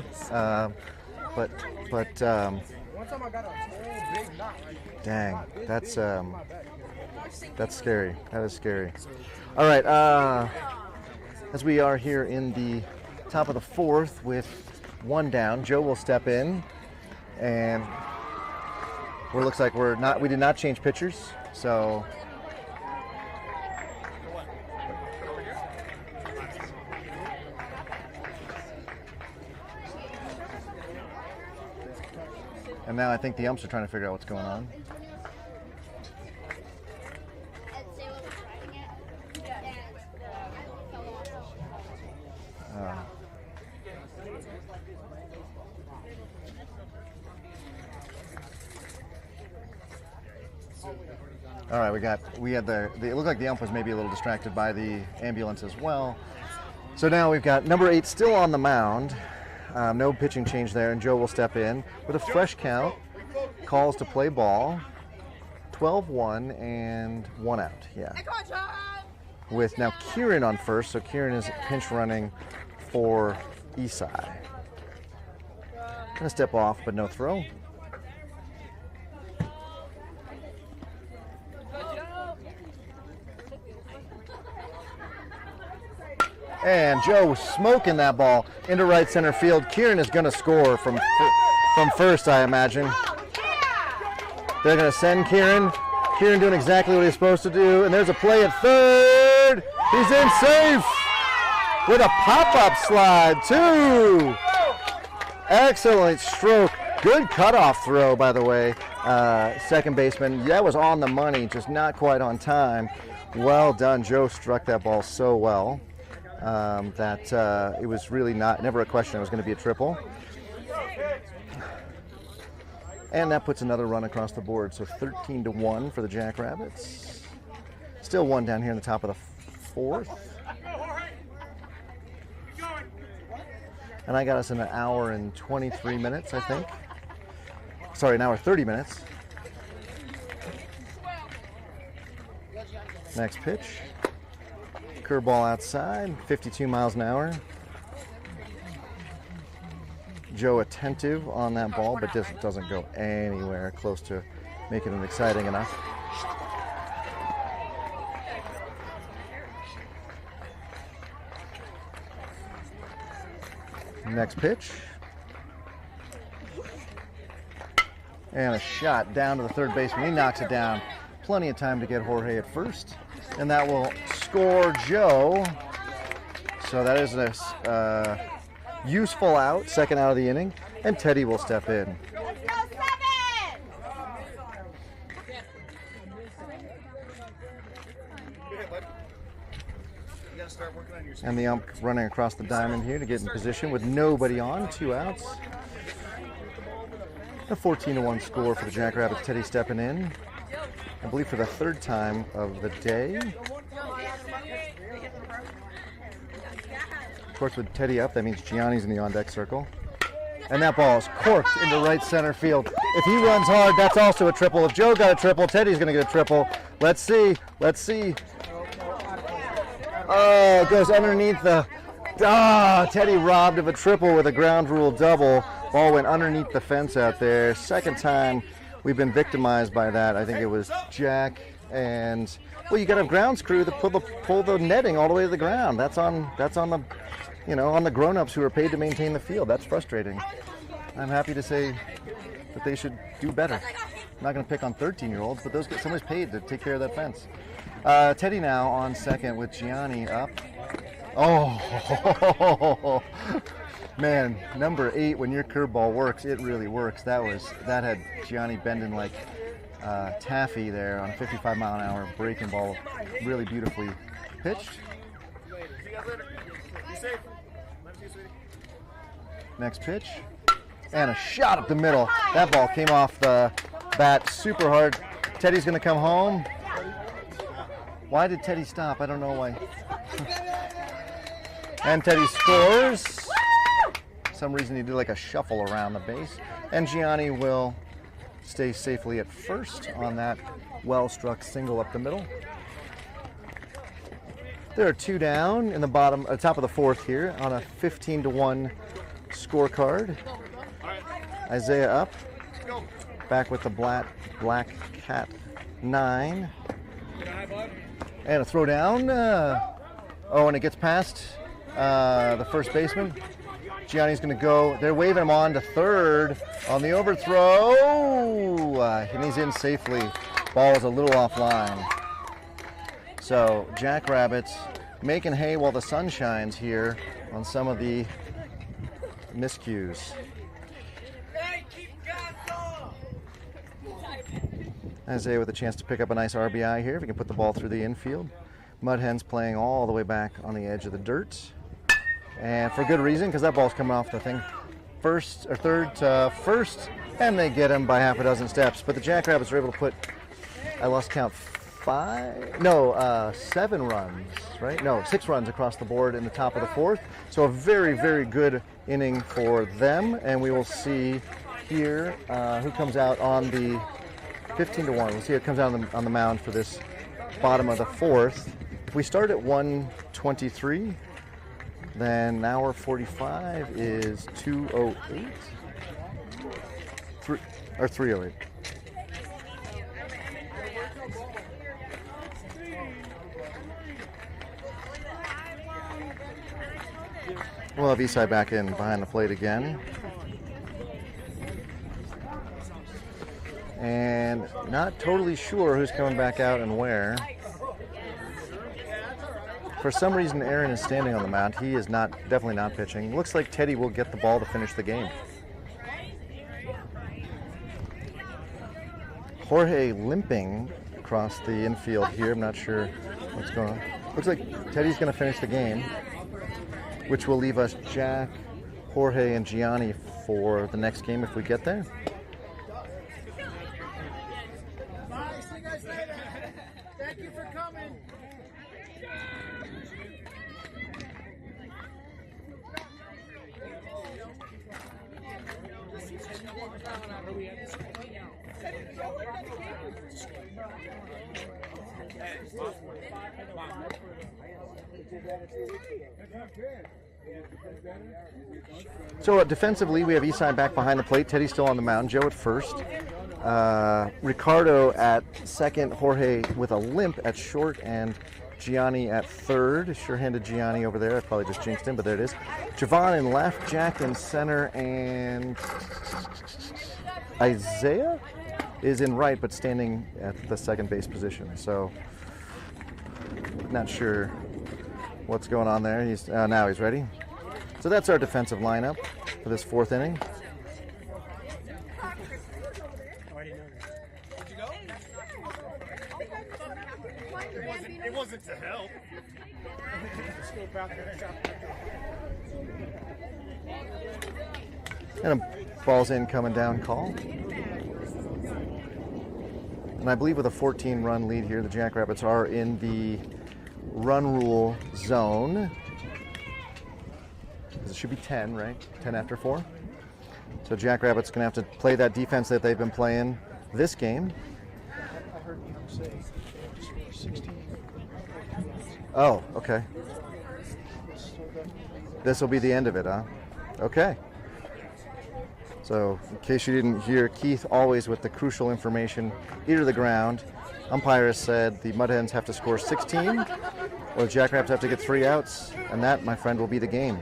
but dang, that's scary. That is scary. All right, as we are here in the top of the 4th with 1 down, Joe will step in, and it looks like we did not change pitchers, so. And now I think the umps are trying to figure out what's going on. All right, it looked like the ump was maybe a little distracted by the ambulance as well. So now we've got number 8 still on the mound. No pitching change there, and Joe will step in with a fresh count. Calls to play ball. 12-1 and 1 out. Yeah. With now Kieran on first, so Kieran is pinch running for Isai. Gonna step off, but no throw. And Joe smoking that ball into right center field. Kieran is going to score from first, I imagine. They're going to send Kieran. Kieran doing exactly what he's supposed to do. And there's a play at third. He's in safe with a pop-up slide, too. Excellent stroke. Good cutoff throw, by the way. Second baseman. That was on the money, just not quite on time. Well done. Joe struck that ball so well. That it was really never a question it was going to be a triple. And that puts another run across the board, so 13-1 for the Jackrabbits. Still 1 down here in the top of the 4th. and I got us in an hour and 23 minutes, I think. Sorry, an hour 30 minutes. Next pitch. Curveball outside, 52 miles an hour. Joe attentive on that ball, but just doesn't go anywhere close to making it exciting enough. Next pitch. And a shot down to the third baseman. He knocks it down. Plenty of time to get Jorge at first. And that will score Joe. So that is a useful out, second out of the inning. And Teddy will step in. Let's go, 7! And the ump running across the diamond here to get in position with nobody on, 2 outs. A 14-1 score for the Jackrabbits. Teddy stepping in, I believe for the 3rd time of the day. Of course, with Teddy up, that means Gianni's in the on-deck circle. And that ball is corked into right center field. If he runs hard, that's also a triple. If Joe got a triple, Teddy's going to get a triple. Let's see. Let's see. Oh, it goes underneath the... Teddy robbed of a triple with a ground rule double. Ball went underneath the fence out there. Second time we've been victimized by that. I think it was Jack and... Well, you got a grounds crew that pull the netting all the way to the ground. That's on the... on the grown-ups who are paid to maintain the field. That's frustrating. I'm happy to say that they should do better. I'm not going to pick on 13-year-olds, but somebody's paid to take care of that fence. Teddy now on second with Gianni up. Oh, man, number 8, when your curveball works, it really works. That had Gianni bending like taffy there on a 55-mile-an-hour breaking ball. Really beautifully pitched. Next pitch, and a shot up the middle. That ball came off the bat super hard. Teddy's going to come home. Why did Teddy stop? I don't know why. And Teddy scores. For some reason he did like a shuffle around the base. And Gianni will stay safely at first on that well-struck single up the middle. There are 2 down in the top of the 4th here on a 15-1 scorecard. Isaiah up, back with the black cat 9, and a throw down. And it gets past the first baseman. Gianni's going to go. They're waving him on to third on the overthrow, and he's in safely. Ball is a little offline. So Jackrabbits making hay while the sun shines here on some of the miscues. Isaiah with a chance to pick up a nice RBI here if he can put the ball through the infield. Mud Hens playing all the way back on the edge of the dirt. And for good reason, because that ball's coming off the thing. Third to first, and they get him by half a dozen steps. But the Jackrabbits are able to put, I lost count, 7 runs, right? No, 6 runs across the board in the top of the 4th. So a very, very good inning for them. And we will see here who comes out on the 15-1. We'll see who comes out on the mound for this bottom of the 4th. If we start at 123, then hour 45 is 2:08. 3:08. We'll have Eastside back in behind the plate again. And not totally sure who's coming back out and where. For some reason, Aaron is standing on the mound. He is definitely not pitching. Looks like Teddy will get the ball to finish the game. Jorge limping across the infield here. I'm not sure what's going on. Looks like Teddy's going to finish the game, which will leave us Jack, Jorge, and Gianni for the next game if we get there. Bye, see you guys later. Thank you for coming. So defensively, we have Eastside back behind the plate. Teddy's still on the mound. Joe at first. Ricardo at second. Jorge with a limp at short, and Gianni at third. Sure-handed Gianni over there. I probably just jinxed him, but there it is. Javon in left, Jack in center, and Isaiah is in right, but standing at the second base position. So not sure what's going on there. He's now he's ready. So that's our defensive lineup for this fourth inning. It wasn't to help. And a ball's in, coming down call. And I believe with a 14-run lead here, the Jackrabbits are in the run rule zone. It should be 10, right? 10 after 4. So Jackrabbits going to have to play that defense that they've been playing this game. I heard you say 16. Oh, okay. This will be the end of it, huh? Okay. So, in case you didn't hear, Keith always with the crucial information, ear to the ground. Umpire has said the Mud Hens have to score 16, or the Jackrabbits have to get 3 outs, and that, my friend, will be the game.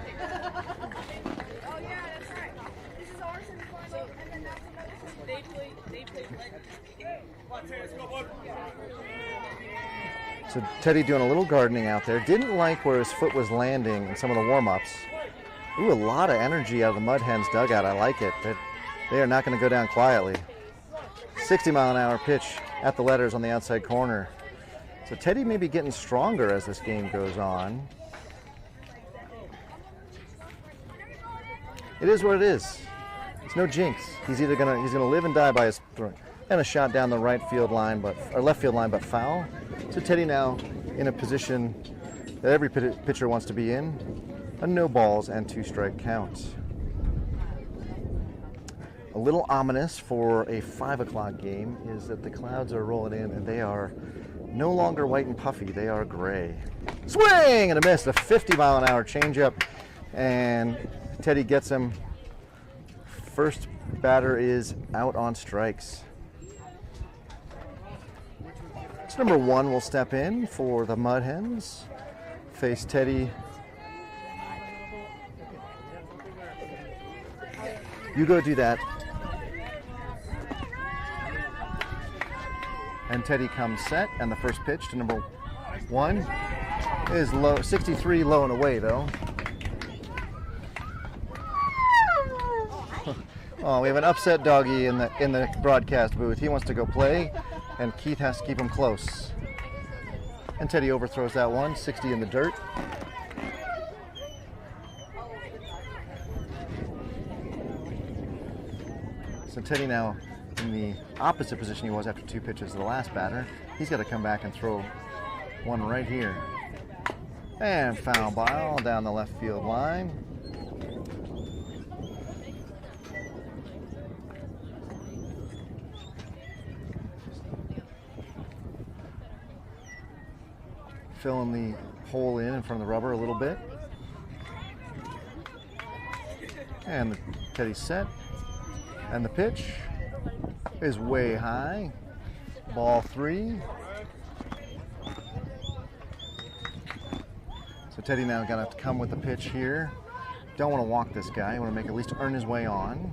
So Teddy doing a little gardening out there. Didn't like where his foot was landing in some of the warm-ups. Ooh, a lot of energy out of the Mud Hens dugout. I like it. They are not going to go down quietly. 60-mile-an-hour pitch at the letters on the outside corner. So Teddy may be getting stronger as this game goes on. It is what it is. It's no jinx. He's either gonna live and die by his throw. And a shot down the right field line, or left field line, but foul. So Teddy now in a position that every pitcher wants to be in. A no balls and 2-strike count. A little ominous for a 5 o'clock game is that the clouds are rolling in and they are no longer white and puffy, they are gray. Swing and a miss, a 50-mile-an-hour changeup, and Teddy gets him. First batter is out on strikes. So number 1 will step in for the Mud Hens. Face Teddy. You go do that. And Teddy comes set, and the first pitch to number 1 is low, 63, low and away though. Oh, we have an upset doggy in the broadcast booth. He wants to go play, and Keith has to keep him close. And Teddy overthrows that one, 60 in the dirt. So Teddy now in the opposite position he was after 2 pitches to the last batter. He's got to come back and throw one right here. And foul ball down the left field line. Filling the hole in front of the rubber a little bit. And Teddy's set. And the pitch is way high. Ball 3. So Teddy now gonna have to come with the pitch here. Don't want to walk this guy. Want to make at least earn his way on.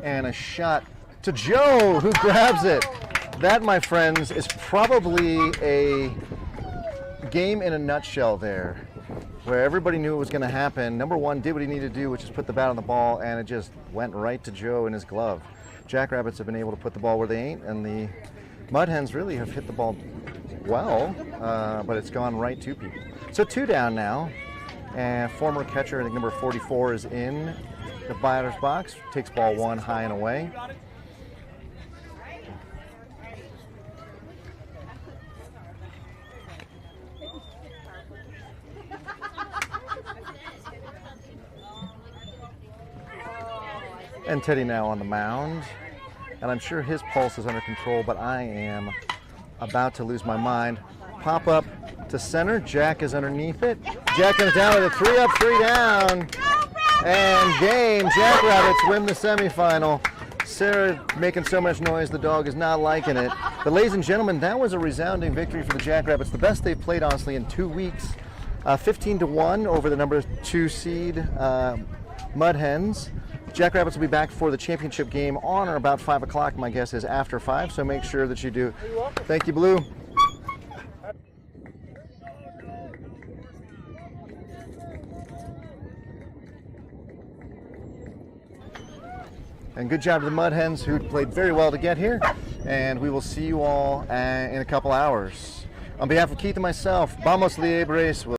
And a shot to Joe, who grabs it. That, my friends, is probably a game in a nutshell there, where everybody knew it was going to happen. Number 1 did what he needed to do, which is put the bat on the ball, and it just went right to Joe in his glove. Jackrabbits have been able to put the ball where they ain't, and the Mud Hens really have hit the ball well, but it's gone right to people. So 2 down now, and former catcher, I think number 44, is in the batter's box, takes ball 1 high and away. And Teddy now on the mound. And I'm sure his pulse is under control, but I am about to lose my mind. Pop up to center. Jack is underneath it. Jack comes down with a 3 up, 3 down. And game. Jackrabbits win the semifinal. Sarah making so much noise, the dog is not liking it. But ladies and gentlemen, that was a resounding victory for the Jackrabbits. The best they've played, honestly, in 2 weeks. 15-1 over the number 2 seed Mud Hens. Jackrabbits will be back for the championship game on or about 5 o'clock. My guess is after 5, so make sure that you do. Thank you, Blue. And good job to the Mud Hens, who played very well to get here. And we will see you all in a couple hours. On behalf of Keith and myself, Vamos Liebres.